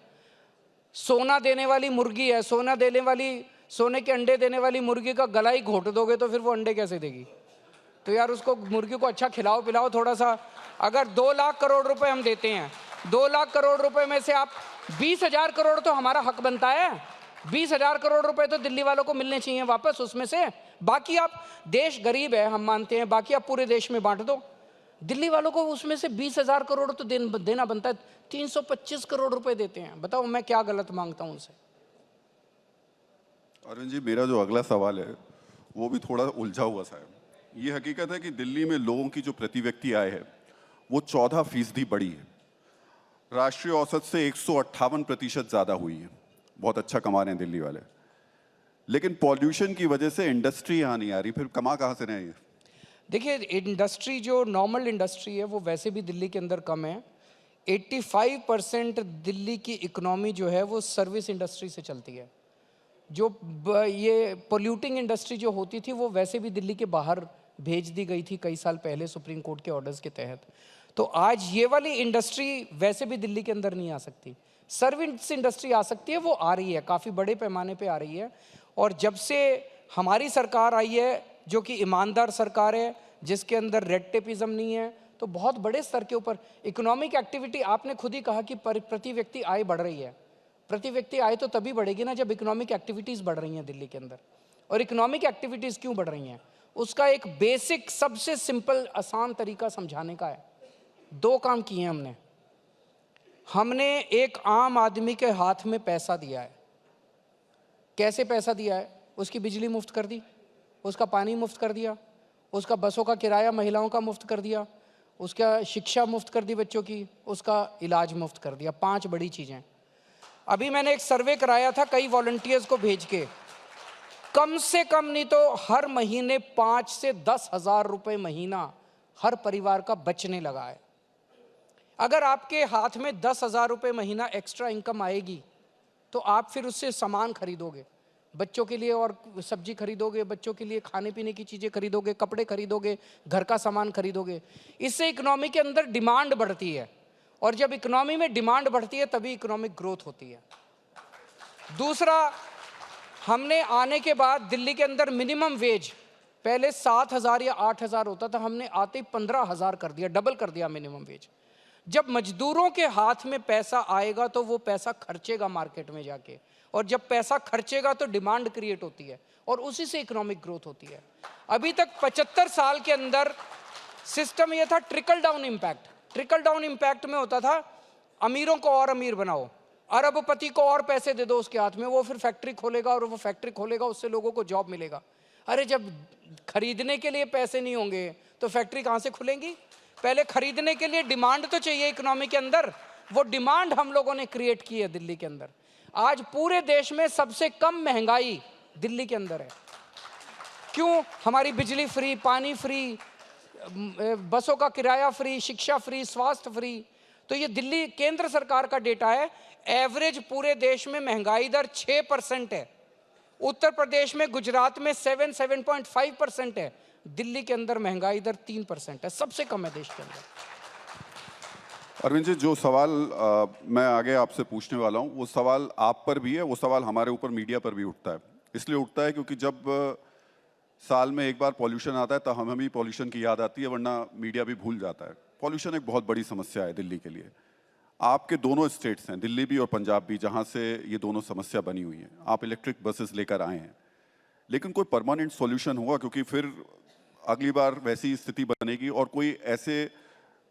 सोना देने वाली मुर्गी है, सोने के अंडे देने वाली मुर्गी का गला ही घोट दोगे तो फिर वो अंडे कैसे देगी? तो यार उसको, मुर्गी को अच्छा खिलाओ पिलाओ थोड़ा सा। अगर 2 लाख करोड़ रुपए हम देते हैं, 2 लाख करोड़ रुपए में से आप 20,000 करोड़ तो हमारा हक बनता है, 20,000 करोड़ रुपए तो दिल्ली वालों को मिलने चाहिए वापस उसमें से। बाकी आप, देश गरीब है हम मानते हैं, बाकी आप पूरे देश में बांट दो, दिल्ली वालों को उसमें से 20,000 करोड़ तो देना बनता है। 325 करोड़ रुपए देते हैं, बताओ मैं क्या गलत मांगता हूं उनसे? अरविंद जी, मेरा जो अगला सवाल है वो भी थोड़ा उलझा हुआ सा है। ये हकीकत है कि दिल्ली में लोगों की जो प्रति व्यक्ति आय है वो 14% बढ़ी है, राष्ट्रीय औसत से 158% ज़्यादा हुई है। बहुत अच्छा कमा रहे हैं दिल्ली वाले, लेकिन पॉल्यूशन की वजह से इंडस्ट्री यहाँ नहीं आ रही, फिर कमा कहाँ से रहे हैं? देखिए, इंडस्ट्री जो नॉर्मल इंडस्ट्री है वो वैसे भी दिल्ली के अंदर कम है। 85% दिल्ली की इकोनॉमी जो है वो सर्विस इंडस्ट्री से चलती है। जो ये पोल्यूटिंग इंडस्ट्री जो होती थी वो वैसे भी दिल्ली के बाहर भेज दी गई थी कई साल पहले सुप्रीम कोर्ट के ऑर्डर्स के तहत। तो आज ये वाली इंडस्ट्री वैसे भी दिल्ली के अंदर नहीं आ सकती, सर्विस इंडस्ट्री आ सकती है, वो आ रही है, काफ़ी बड़े पैमाने पे आ रही है। और जब से हमारी सरकार आई है जो कि ईमानदार सरकार है, जिसके अंदर रेड टेपिज्म नहीं है, तो बहुत बड़े स्तर के ऊपर इकोनॉमिक एक्टिविटी, आपने खुद ही कहा कि प्रति व्यक्ति आय बढ़ रही है। प्रति व्यक्ति आय तो तभी बढ़ेगी ना जब इकोनॉमिक एक्टिविटीज़ बढ़ रही हैं दिल्ली के अंदर। और इकोनॉमिक एक्टिविटीज़ क्यों बढ़ रही हैं, उसका एक बेसिक सबसे सिंपल आसान तरीका समझाने का है। 2 काम किए हैं हमने एक आम आदमी के हाथ में पैसा दिया है। कैसे पैसा दिया है? उसकी बिजली मुफ्त कर दी, उसका पानी मुफ्त कर दिया, उसका बसों का किराया महिलाओं का मुफ्त कर दिया, उसका शिक्षा मुफ्त कर दी बच्चों की, उसका इलाज मुफ्त कर दिया। 5 बड़ी चीज़ें। अभी मैंने एक सर्वे कराया था कई वॉलंटियर्स को भेज के, कम से कम नहीं तो हर महीने 5 से 10 हज़ार रुपये महीना हर परिवार का बचने लगा है। अगर आपके हाथ में 10,000 रुपये महीना एक्स्ट्रा इनकम आएगी तो आप फिर उससे सामान खरीदोगे, बच्चों के लिए और सब्जी खरीदोगे, बच्चों के लिए खाने पीने की चीज़ें खरीदोगे, कपड़े खरीदोगे, घर का सामान खरीदोगे। इससे इकोनॉमी के अंदर डिमांड बढ़ती है, और जब इकोनॉमी में डिमांड बढ़ती है तभी इकोनॉमिक ग्रोथ होती है। दूसरा, हमने आने के बाद दिल्ली के अंदर मिनिमम वेज पहले 7,000 या 8,000 होता था, हमने आते ही 15,000 कर दिया, डबल कर दिया मिनिमम वेज। जब मजदूरों के हाथ में पैसा आएगा तो वो पैसा खर्चेगा मार्केट में जाके, और जब पैसा खर्चेगा तो डिमांड क्रिएट होती है और उसी से इकोनॉमिक ग्रोथ होती है। अभी तक 75 साल के अंदर सिस्टम ये था trickle down impact. Trickle down impact में होता था अमीरों को और अमीर बनाओ, अरबपति को और पैसे दे दो उसके हाथ में, वो फिर फैक्ट्री खोलेगा और वो फैक्ट्री खोलेगा, उससे लोगों को जॉब मिलेगा। अरे जब खरीदने के लिए पैसे नहीं होंगे तो फैक्ट्री कहाँ से खुलेंगी? पहले खरीदने के लिए डिमांड तो चाहिए इकोनॉमी के अंदर, वो डिमांड हम लोगों ने क्रिएट की है दिल्ली के अंदर। आज पूरे देश में सबसे कम महंगाई दिल्ली के अंदर है। क्यों? हमारी बिजली फ्री, पानी फ्री, बसों का किराया फ्री, शिक्षा फ्री, स्वास्थ्य फ्री। तो ये दिल्ली केंद्र सरकार का डेटा है। एवरेज पूरे देश में महंगाई दर 6% है। उत्तर प्रदेश में, गुजरात में 7.5% है। दिल्ली के अंदर महंगाई दर 3% है, सबसे कम है देश के अंदर। अरविंद जी, जो सवाल मैं आगे आपसे पूछने वाला हूँ, वो सवाल आप पर भी है, वो सवाल हमारे ऊपर मीडिया पर भी उठता है। इसलिए उठता है क्योंकि जब साल में एक बार पॉल्यूशन आता है तो हमें भी पॉल्यूशन की याद आती है, वरना मीडिया भी भूल जाता है। पॉल्यूशन एक बहुत बड़ी समस्या है दिल्ली के लिए। आपके दोनों स्टेट्स हैं, दिल्ली भी और पंजाब भी, जहाँ से ये दोनों समस्या बनी हुई है। आप इलेक्ट्रिक बसेस लेकर आए हैं, लेकिन कोई परमानेंट सॉल्यूशन होगा? क्योंकि फिर अगली बार वैसी स्थिति बनेगी और कोई ऐसे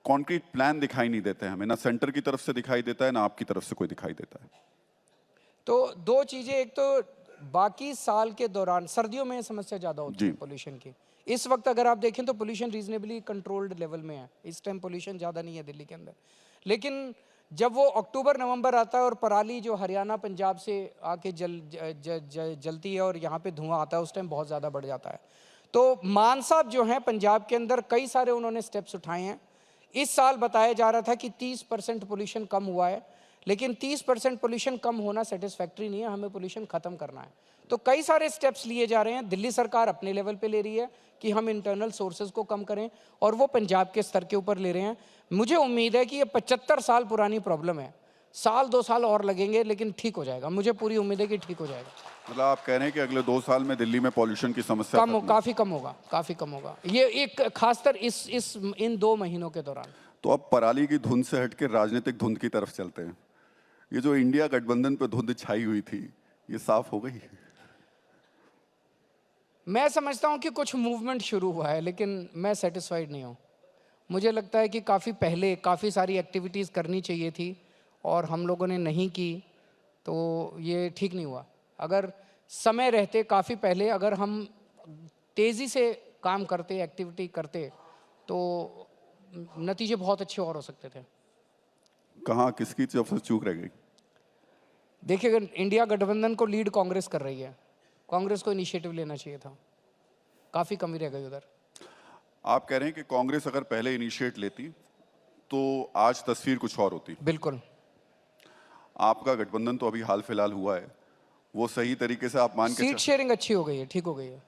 कॉन्क्रीट प्लान दिखाई नहीं देते हैं हमें, ना सेंटर की तरफ से दिखाई देता है, ना आपकी तरफ से कोई दिखाई देता है। तो दो चीज़ें, एक तो बाकी साल के दौरान सर्दियों में समस्या ज़्यादा होती है पोल्यूशन की। इस वक्त अगर आप देखें तो पोल्यूशन रीजनेबली कंट्रोल्ड लेवल में है, इस टाइम पोल्यूशन ज़्यादा नहीं है दिल्ली के अंदर। लेकिन जब वो अक्टूबर नवंबर आता है और पराली जो हरियाणा पंजाब से आके जलती है और यहाँ पे धुआं आता है, उस टाइम बहुत ज़्यादा बढ़ जाता है। तो मान साहब जो हैं पंजाब के अंदर, कई सारे उन्होंने स्टेप्स उठाए हैं। इस साल बताया जा रहा था कि 30% पोल्यूशन कम हुआ है, लेकिन 30% पोल्यूशन कम होना सेटिस्फैक्ट्री नहीं है, हमें पोल्यूशन ख़त्म करना है। तो कई सारे स्टेप्स लिए जा रहे हैं। दिल्ली सरकार अपने लेवल पे ले रही है कि हम इंटरनल सोर्सेज को कम करें, और वो पंजाब के स्तर के ऊपर ले रहे हैं। मुझे उम्मीद है कि ये 75 साल पुरानी प्रॉब्लम है, साल 2 साल और लगेंगे लेकिन ठीक हो जाएगा। मुझे पूरी उम्मीद है कि ठीक हो जाएगा। मतलब आप कह रहे हैं कि अगले 2 साल में दिल्ली में पॉल्यूशन की समस्या काफ़ी कम होगा, काफ़ी कम होगा। ये एक खासकर इन 2 महीनों के दौरान। तो अब पराली की धुंध से हट के राजनीतिक धुंध की तरफ चलते हैं। ये जो इंडिया गठबंधन पे धुंध छाई हुई थी, ये साफ हो गई? मैं समझता हूँ कि कुछ मूवमेंट शुरू हुआ है, लेकिन मैं सेटिस्फाइड नहीं हूँ। मुझे लगता है कि काफ़ी पहले काफ़ी सारी एक्टिविटीज़ करनी चाहिए थी और हम लोगों ने नहीं की, तो ये ठीक नहीं हुआ। अगर समय रहते काफ़ी पहले अगर हम तेज़ी से काम करते, एक्टिविटी करते, तो नतीजे बहुत अच्छे और हो सकते थे। कहाँ किसकी तरफ से चूक रह गई? देखिए, अगर इंडिया गठबंधन को लीड कांग्रेस कर रही है, कांग्रेस को इनिशिएटिव लेना चाहिए था, काफ़ी कमी रह गई उधर। आप कह रहे हैं कि कांग्रेस अगर पहले इनिशिएट लेती तो आज तस्वीर कुछ और होती। बिल्कुल। आपका गठबंधन तो अभी हाल फिलहाल हुआ है, वो सही तरीके से आप मान के सीट शेयरिंग अच्छी हो गई है, ठीक हो गई है।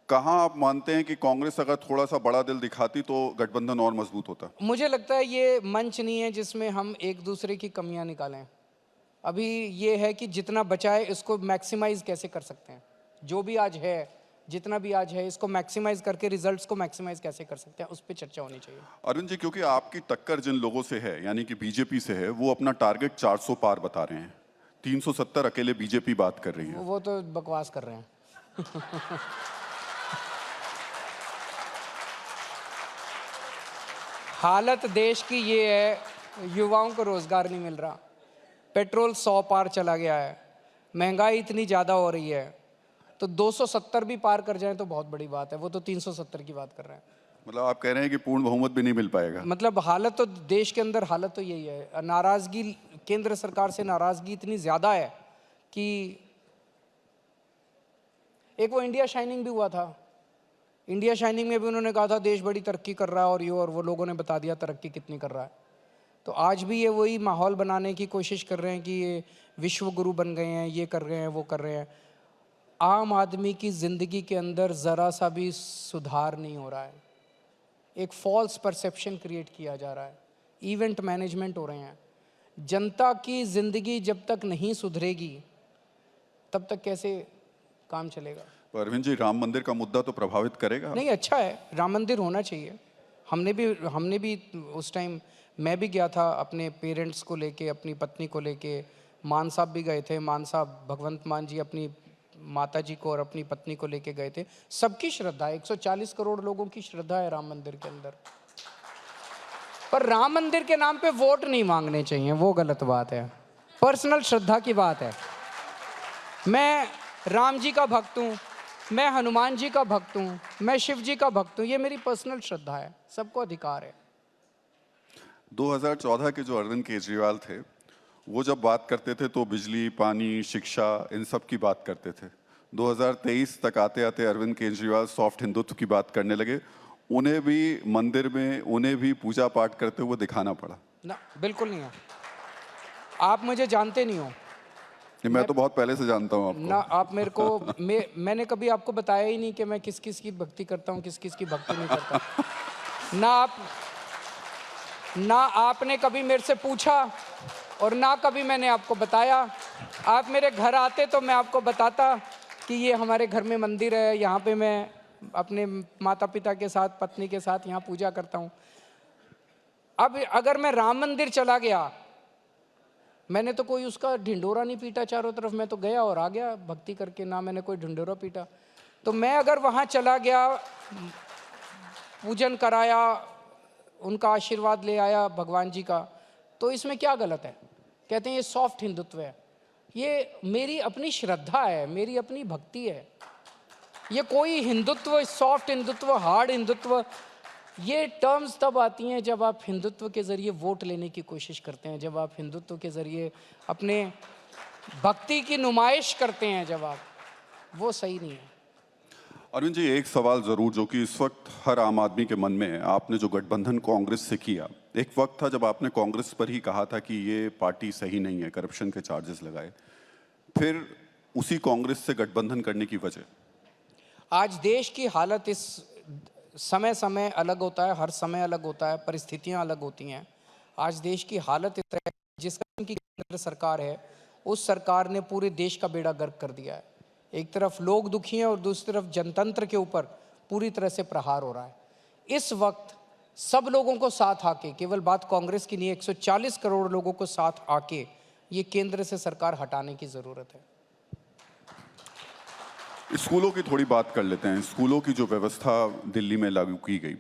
कहाँ आप मानते हैं कि कांग्रेस अगर थोड़ा सा बड़ा दिल दिखाती तो गठबंधन और मजबूत होता? मुझे लगता है ये मंच नहीं है जिसमें हम एक दूसरे की कमियां निकालें। अभी ये है कि जितना बचा है इसको मैक्सिमाइज कैसे कर सकते हैं, जो भी आज है, जितना भी आज है, इसको मैक्सिमाइज करके रिजल्ट्स को मैक्सिमाइज कैसे कर सकते हैं, उस पर चर्चा होनी चाहिए। अरुण जी, क्योंकि आपकी टक्कर जिन लोगों से है, यानी कि बीजेपी से है, वो अपना टारगेट 400 पार बता रहे हैं, 370 अकेले बीजेपी बात कर रही है। वो तो बकवास कर रहे हैं। हालत देश की ये है, युवाओं को रोजगार नहीं मिल रहा, पेट्रोल 100 पार चला गया है, महंगाई इतनी ज़्यादा हो रही है, तो 270 भी पार कर जाए तो बहुत बड़ी बात है। वो तो 370 की बात कर रहे हैं। मतलब आप कह रहे हैं कि पूर्ण बहुमत भी नहीं मिल पाएगा? मतलब हालत तो देश के अंदर, हालत तो यही है। नाराज़गी, केंद्र सरकार से नाराज़गी इतनी ज़्यादा है कि एक वो इंडिया शाइनिंग भी हुआ था। इंडिया शाइनिंग में भी उन्होंने कहा था देश बड़ी तरक्की कर रहा है, और ये और वो लोगों ने बता दिया तरक्की कितनी कर रहा है। तो आज भी ये वही माहौल बनाने की कोशिश कर रहे हैं कि ये विश्व गुरु बन गए हैं, ये कर रहे हैं, वो कर रहे हैं। आम आदमी की ज़िंदगी के अंदर ज़रा सा भी सुधार नहीं हो रहा है। एक फॉल्स परसेप्शन क्रिएट किया जा रहा है, इवेंट मैनेजमेंट हो रहे हैं। जनता की ज़िंदगी जब तक नहीं सुधरेगी तब तक कैसे काम चलेगा? अरविंद जी, राम मंदिर का मुद्दा तो प्रभावित करेगा? नहीं, अच्छा है, राम मंदिर होना चाहिए। हमने भी उस टाइम, मैं भी गया था अपने पेरेंट्स को लेके, अपनी पत्नी को लेके, मान साहब भी गए थे। मान साहब, भगवंत मान जी अपनी माता जी को और अपनी पत्नी को लेके गए थे। सबकी श्रद्धा, 140 करोड़ लोगों की श्रद्धा है राम मंदिर के अंदर। पर राम मंदिर के नाम पे वोट नहीं मांगने चाहिए, वो गलत बात है। पर्सनल श्रद्धा की बात है। मैं राम जी का भक्त हूँ, मैं हनुमान जी का भक्त हूँ, मैं शिव जी का भक्त हूँ, ये मेरी पर्सनल श्रद्धा है, सबको अधिकार है। 2014 के जो अरविंद केजरीवाल थे, वो जब बात करते थे तो बिजली, पानी, शिक्षा, इन सब की बात करते थे। 2023 तक आते आते अरविंद केजरीवाल सॉफ्ट हिंदुत्व की बात करने लगे। उन्हें भी मंदिर में, उन्हें भी पूजा पाठ करते हुए दिखाना पड़ा। ना, बिल्कुल नहीं है। आप मुझे जानते नहीं हो। मैं तो बहुत पहले से जानता हूँ आपको। ना आप मेरे को, मैंने कभी आपको बताया ही नहीं कि मैं किस किस की भक्ति करता हूँ, किस किस की भक्ति नहीं करता। ना आपने कभी मेरे से पूछा और ना कभी मैंने आपको बताया। आप मेरे घर आते तो मैं आपको बताता कि ये हमारे घर में मंदिर है, यहाँ पे मैं अपने माता पिता के साथ, पत्नी के साथ यहाँ पूजा करता हूँ। अब अगर मैं राम मंदिर चला गया, मैंने तो कोई उसका ढिंडोरा नहीं पीटा चारों तरफ, मैं तो गया और आ गया भक्ति करके, ना मैंने कोई ढिंडोरा पीटा। तो मैं अगर वहाँ चला गया, पूजन कराया, उनका आशीर्वाद ले आया भगवान जी का, तो इसमें क्या गलत है? कहते हैं ये सॉफ्ट हिंदुत्व है। ये मेरी अपनी श्रद्धा है, मेरी अपनी भक्ति है। ये कोई हिंदुत्व, सॉफ्ट हिंदुत्व, हार्ड हिंदुत्व, ये टर्म्स तब आती हैं जब आप हिंदुत्व के ज़रिए वोट लेने की कोशिश करते हैं, जब आप हिंदुत्व के ज़रिए अपने भक्ति की नुमाइश करते हैं, जब आप, वो सही नहीं है। अरविंद जी, एक सवाल जरूर जो कि इस वक्त हर आम आदमी के मन में है। आपने जो गठबंधन कांग्रेस से किया, एक वक्त था जब आपने कांग्रेस पर ही कहा था कि ये पार्टी सही नहीं है, करप्शन के चार्जेस लगाए, फिर उसी कांग्रेस से गठबंधन करने की वजह? आज देश की हालत इस समय समय अलग होता है, हर समय अलग होता है, परिस्थितियां अलग होती हैं। आज देश की हालत इस तरह है, जिस किस्म की केंद्र सरकार है, उस सरकार ने पूरे देश का बेड़ा गर्क कर दिया है। एक तरफ लोग दुखी हैं और दूसरी तरफ जनतंत्र के ऊपर पूरी तरह से प्रहार हो रहा है। इस वक्त सब लोगों को साथ आके, केवल बात कांग्रेस की नहीं, 140 करोड़ लोगों को साथ आके ये केंद्र से सरकार हटाने की ज़रूरत है। स्कूलों की थोड़ी बात कर लेते हैं। स्कूलों की जो व्यवस्था दिल्ली में लागू की गई,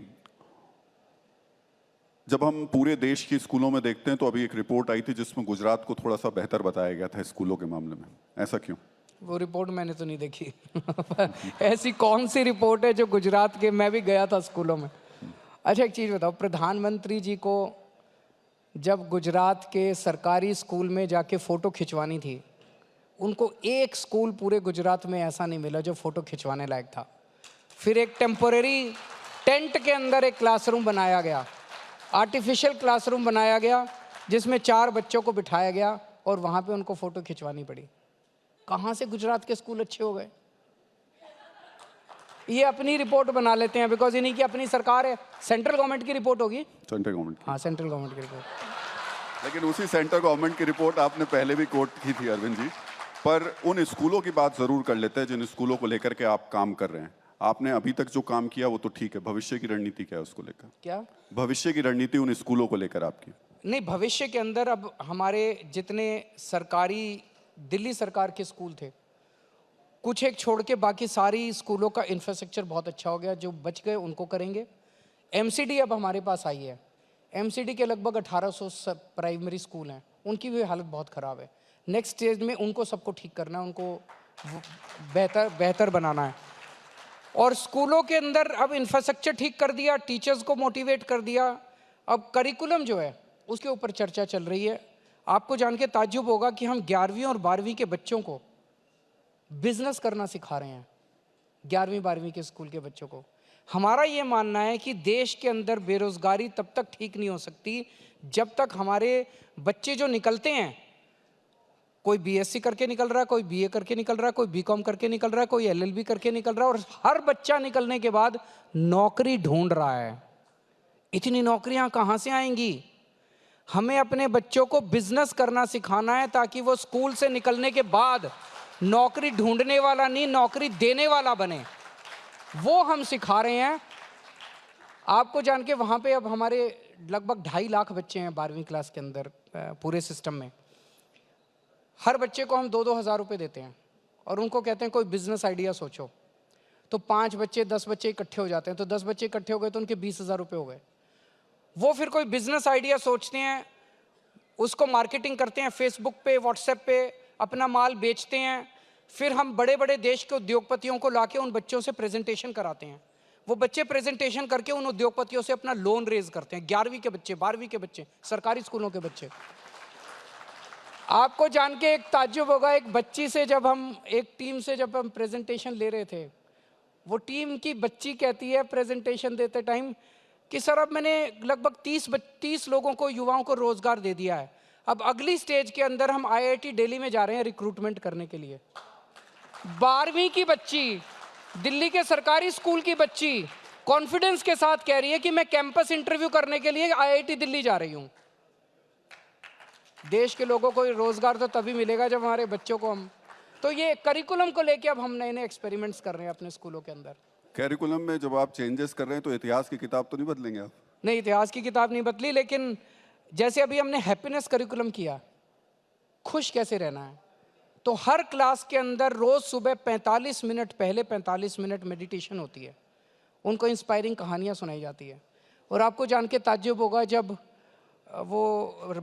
जब हम पूरे देश की स्कूलों में देखते हैं तो अभी एक रिपोर्ट आई थी जिसमें गुजरात को थोड़ा सा बेहतर बताया गया था स्कूलों के मामले में। ऐसा क्यों? वो रिपोर्ट मैंने तो नहीं देखी। ऐसी कौन सी रिपोर्ट है जो गुजरात के, मैं भी गया था स्कूलों में। अच्छा एक चीज़ बताओ, प्रधानमंत्री जी को जब गुजरात के सरकारी स्कूल में जाके फ़ोटो खिंचवानी थी, उनको एक स्कूल पूरे गुजरात में ऐसा नहीं मिला जो फ़ोटो खिंचवाने लायक था। फिर एक टेम्पोरेरी टेंट के अंदर एक क्लासरूम बनाया गया, आर्टिफिशियल क्लासरूम बनाया गया, जिसमें 4 बच्चों को बिठाया गया और वहाँ पे उनको फ़ोटो खिंचवानी पड़ी। कहाँ से गुजरात के स्कूल अच्छे हो गए? ये अपनी रिपोर्ट बना लेते हैं, बिकॉज इन्हीं की अपनी सरकार है। सेंट्रल गवर्नमेंट की रिपोर्ट होगी, सेंट्रल गवर्नमेंट। हाँ सेंट्रल गवर्नमेंट की रिपोर्ट। लेकिन उसी सेंट्रल गवर्नमेंट की रिपोर्ट आपने पहले भी कोट की थी अरविंद जी। पर उन स्कूलों की बात जरूर कर लेते हैं जिन स्कूलों को लेकर के आप काम कर रहे हैं। आपने अभी तक जो काम किया वो तो ठीक है, भविष्य की रणनीति क्या है उसको लेकर? क्या भविष्य की रणनीति उन स्कूलों को लेकर आपकी? नहीं, भविष्य के अंदर अब हमारे जितने सरकारी दिल्ली सरकार के स्कूल थे, कुछ एक छोड़ के बाकी सारी स्कूलों का इंफ्रास्ट्रक्चर बहुत अच्छा हो गया। जो बच गए उनको करेंगे। एमसीडी अब हमारे पास आई है। एमसीडी के लगभग 1800 प्राइमरी स्कूल हैं, उनकी भी हालत बहुत ख़राब है। नेक्स्ट स्टेज में उनको सबको ठीक करना है, उनको बेहतर बनाना है। और स्कूलों के अंदर अब इंफ्रास्ट्रक्चर ठीक कर दिया, टीचर्स को मोटिवेट कर दिया। अब करिकुलम जो है उसके ऊपर चर्चा चल रही है। आपको जान के ताज्जुब होगा कि हम 11वीं और 12वीं के बच्चों को बिजनेस करना सिखा रहे हैं। 11वीं 12वीं के स्कूल के बच्चों को। हमारा ये मानना है कि देश के अंदर बेरोजगारी तब तक ठीक नहीं हो सकती जब तक हमारे बच्चे जो निकलते हैं, कोई बीएससी करके निकल रहा है, कोई बीए करके निकल रहा है, कोई बीकॉम करके निकल रहा है, कोई एलएलबी करके निकल रहा है, और हर बच्चा निकलने के बाद नौकरी ढूंढ रहा है। इतनी नौकरियां कहाँ से आएंगी? हमें अपने बच्चों को बिजनेस करना सिखाना है ताकि वो स्कूल से निकलने के बाद नौकरी ढूंढने वाला नहीं, नौकरी देने वाला बने। वो हम सिखा रहे हैं। आपको जान के वहाँ पे अब हमारे लगभग 2.5 लाख बच्चे हैं 12वीं क्लास के अंदर पूरे सिस्टम में। हर बच्चे को हम 2-2 हज़ार रुपये देते हैं और उनको कहते हैं कोई बिजनेस आइडिया सोचो। तो 5 बच्चे 10 बच्चे इकट्ठे हो जाते हैं, तो 10 बच्चे इकट्ठे हो गए तो उनके 20,000 रुपये हो गए। वो फिर कोई बिजनेस आइडिया सोचते हैं, उसको मार्केटिंग करते हैं, फेसबुक पे, व्हाट्सएप पे अपना माल बेचते हैं, फिर हम बड़े बड़े देश के उद्योगपतियों को लाके उन बच्चों से प्रेजेंटेशन कराते हैं। वो बच्चे प्रेजेंटेशन करके उन उद्योगपतियों से अपना लोन रेज करते हैं। 11वीं के बच्चे, 12वीं के बच्चे, सरकारी स्कूलों के बच्चे। आपको जान के एक ताज्जुब होगा, एक बच्ची से जब हम एक टीम से जब हम प्रेजेंटेशन ले रहे थे, वो टीम की बच्ची कहती है प्रेजेंटेशन देते टाइम कि सर अब मैंने लगभग 30 लोगों को, युवाओं को रोजगार दे दिया है, अब अगली स्टेज के अंदर हम IIT दिल्ली में जा रहे हैं रिक्रूटमेंट करने के लिए। 12वीं की बच्ची, दिल्ली के सरकारी स्कूल की बच्ची कॉन्फिडेंस के साथ कह रही है कि मैं कैंपस इंटरव्यू करने के लिए IIT दिल्ली जा रही हूं। देश के लोगों को रोजगार तो तभी मिलेगा जब हमारे बच्चों को हम, तो ये करिकुलम को लेके अब हम नए नए एक्सपेरिमेंट्स कर रहे हैं अपने स्कूलों के अंदर। करिकुलम में जब आप चेंजेस कर रहे हैं तो इतिहास की किताब तो नहीं बदलेंगे आप? नहीं, इतिहास की किताब नहीं बदली, लेकिन जैसे अभी हमने हैप्पीनेस करिकुलम किया, खुश कैसे रहना है, तो हर क्लास के अंदर रोज सुबह 45 मिनट, पहले 45 मिनट मेडिटेशन होती है, उनको इंस्पायरिंग कहानियां सुनाई जाती है। और आपको जान के ताज्जुब होगा, जब वो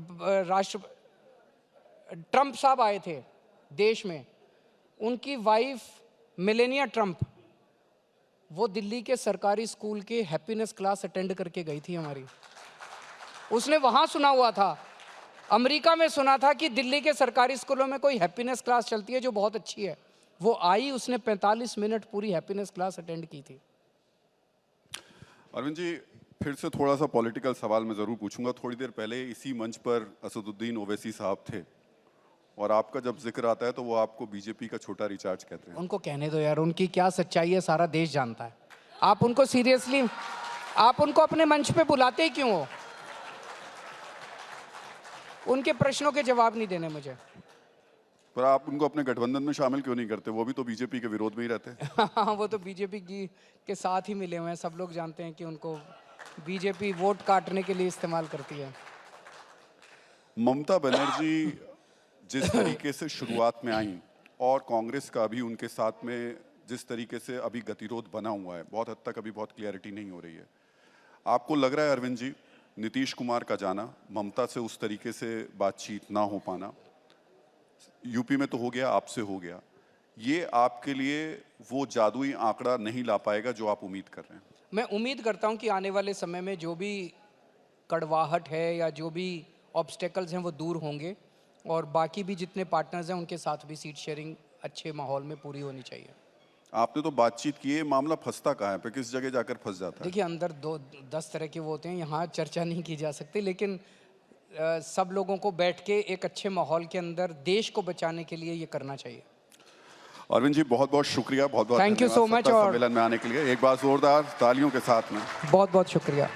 ट्रंप साहब आए थे देश में, उनकी वाइफ मेलेनिया ट्रंप, वो दिल्ली के सरकारी स्कूल के हैप्पीनेस क्लास अटेंड करके गई थी हमारी। उसने वहाँ सुना हुआ था, अमेरिका में सुना था कि दिल्ली के सरकारी स्कूलों में कोई हैप्पीनेस क्लास चलती है जो बहुत अच्छी है। वो आई, उसने 45 मिनट पूरी हैप्पीनेस क्लास अटेंड की थी। अरविंद जी, फिर से थोड़ा सा पॉलिटिकल सवाल मैं ज़रूर पूछूंगा। थोड़ी देर पहले इसी मंच पर असदुद्दीन ओवैसी साहब थे और आपका जब जिक्र आता है तो वो आपको बीजेपी का छोटा रिचार्ज कहते हैं। उनको कहने दो यार, उनकी क्या सच्चाई है सारा देश जानता है। आप उनको सीरियसली, आप उनको अपने मंच पे बुलाते ही क्यों हो? उनके प्रश्नों के जवाब नहीं देने मुझे। पर आप उनको अपने गठबंधन में शामिल क्यों नहीं करते? वो भी तो बीजेपी के विरोध में ही रहते हैं। हाँ, वो तो बीजेपी के साथ ही मिले हुए हैं। सब लोग जानते हैं कि उनको बीजेपी वोट काटने के लिए इस्तेमाल करती है। ममता बनर्जी जिस तरीके से शुरुआत में आई और कांग्रेस का अभी उनके साथ में जिस तरीके से अभी गतिरोध बना हुआ है, बहुत हद तक अभी बहुत क्लैरिटी नहीं हो रही है। आपको लग रहा है अरविंद जी, नीतीश कुमार का जाना, ममता से उस तरीके से बातचीत ना हो पाना, यूपी में तो हो गया, आपसे हो गया, ये आपके लिए वो जादुई आंकड़ा नहीं ला पाएगा जो आप उम्मीद कर रहे हैं? मैं उम्मीद करता हूं कि आने वाले समय में जो भी कड़वाहट है या जो भी ऑब्स्टेकल्स हैं वो दूर होंगे और बाकी भी जितने पार्टनर्स हैं उनके साथ भी सीट शेयरिंग अच्छे माहौल में पूरी होनी चाहिए। आपने तो बातचीत की है, मामला फंसता कहाँ है, पे किस जगह जाकर फंस जाता है? देखिए, अंदर 10 तरह के वो होते हैं, यहाँ चर्चा नहीं की जा सकती, लेकिन सब लोगों को बैठ के एक अच्छे माहौल के अंदर देश को बचाने के लिए ये करना चाहिए। अरविंद जी, बहुत बहुत शुक्रिया, बहुत बहुत थैंक यू सो मच। और सम्मेलन में आने के लिए एक बार जोरदार तालियों के साथ में बहुत बहुत शुक्रिया।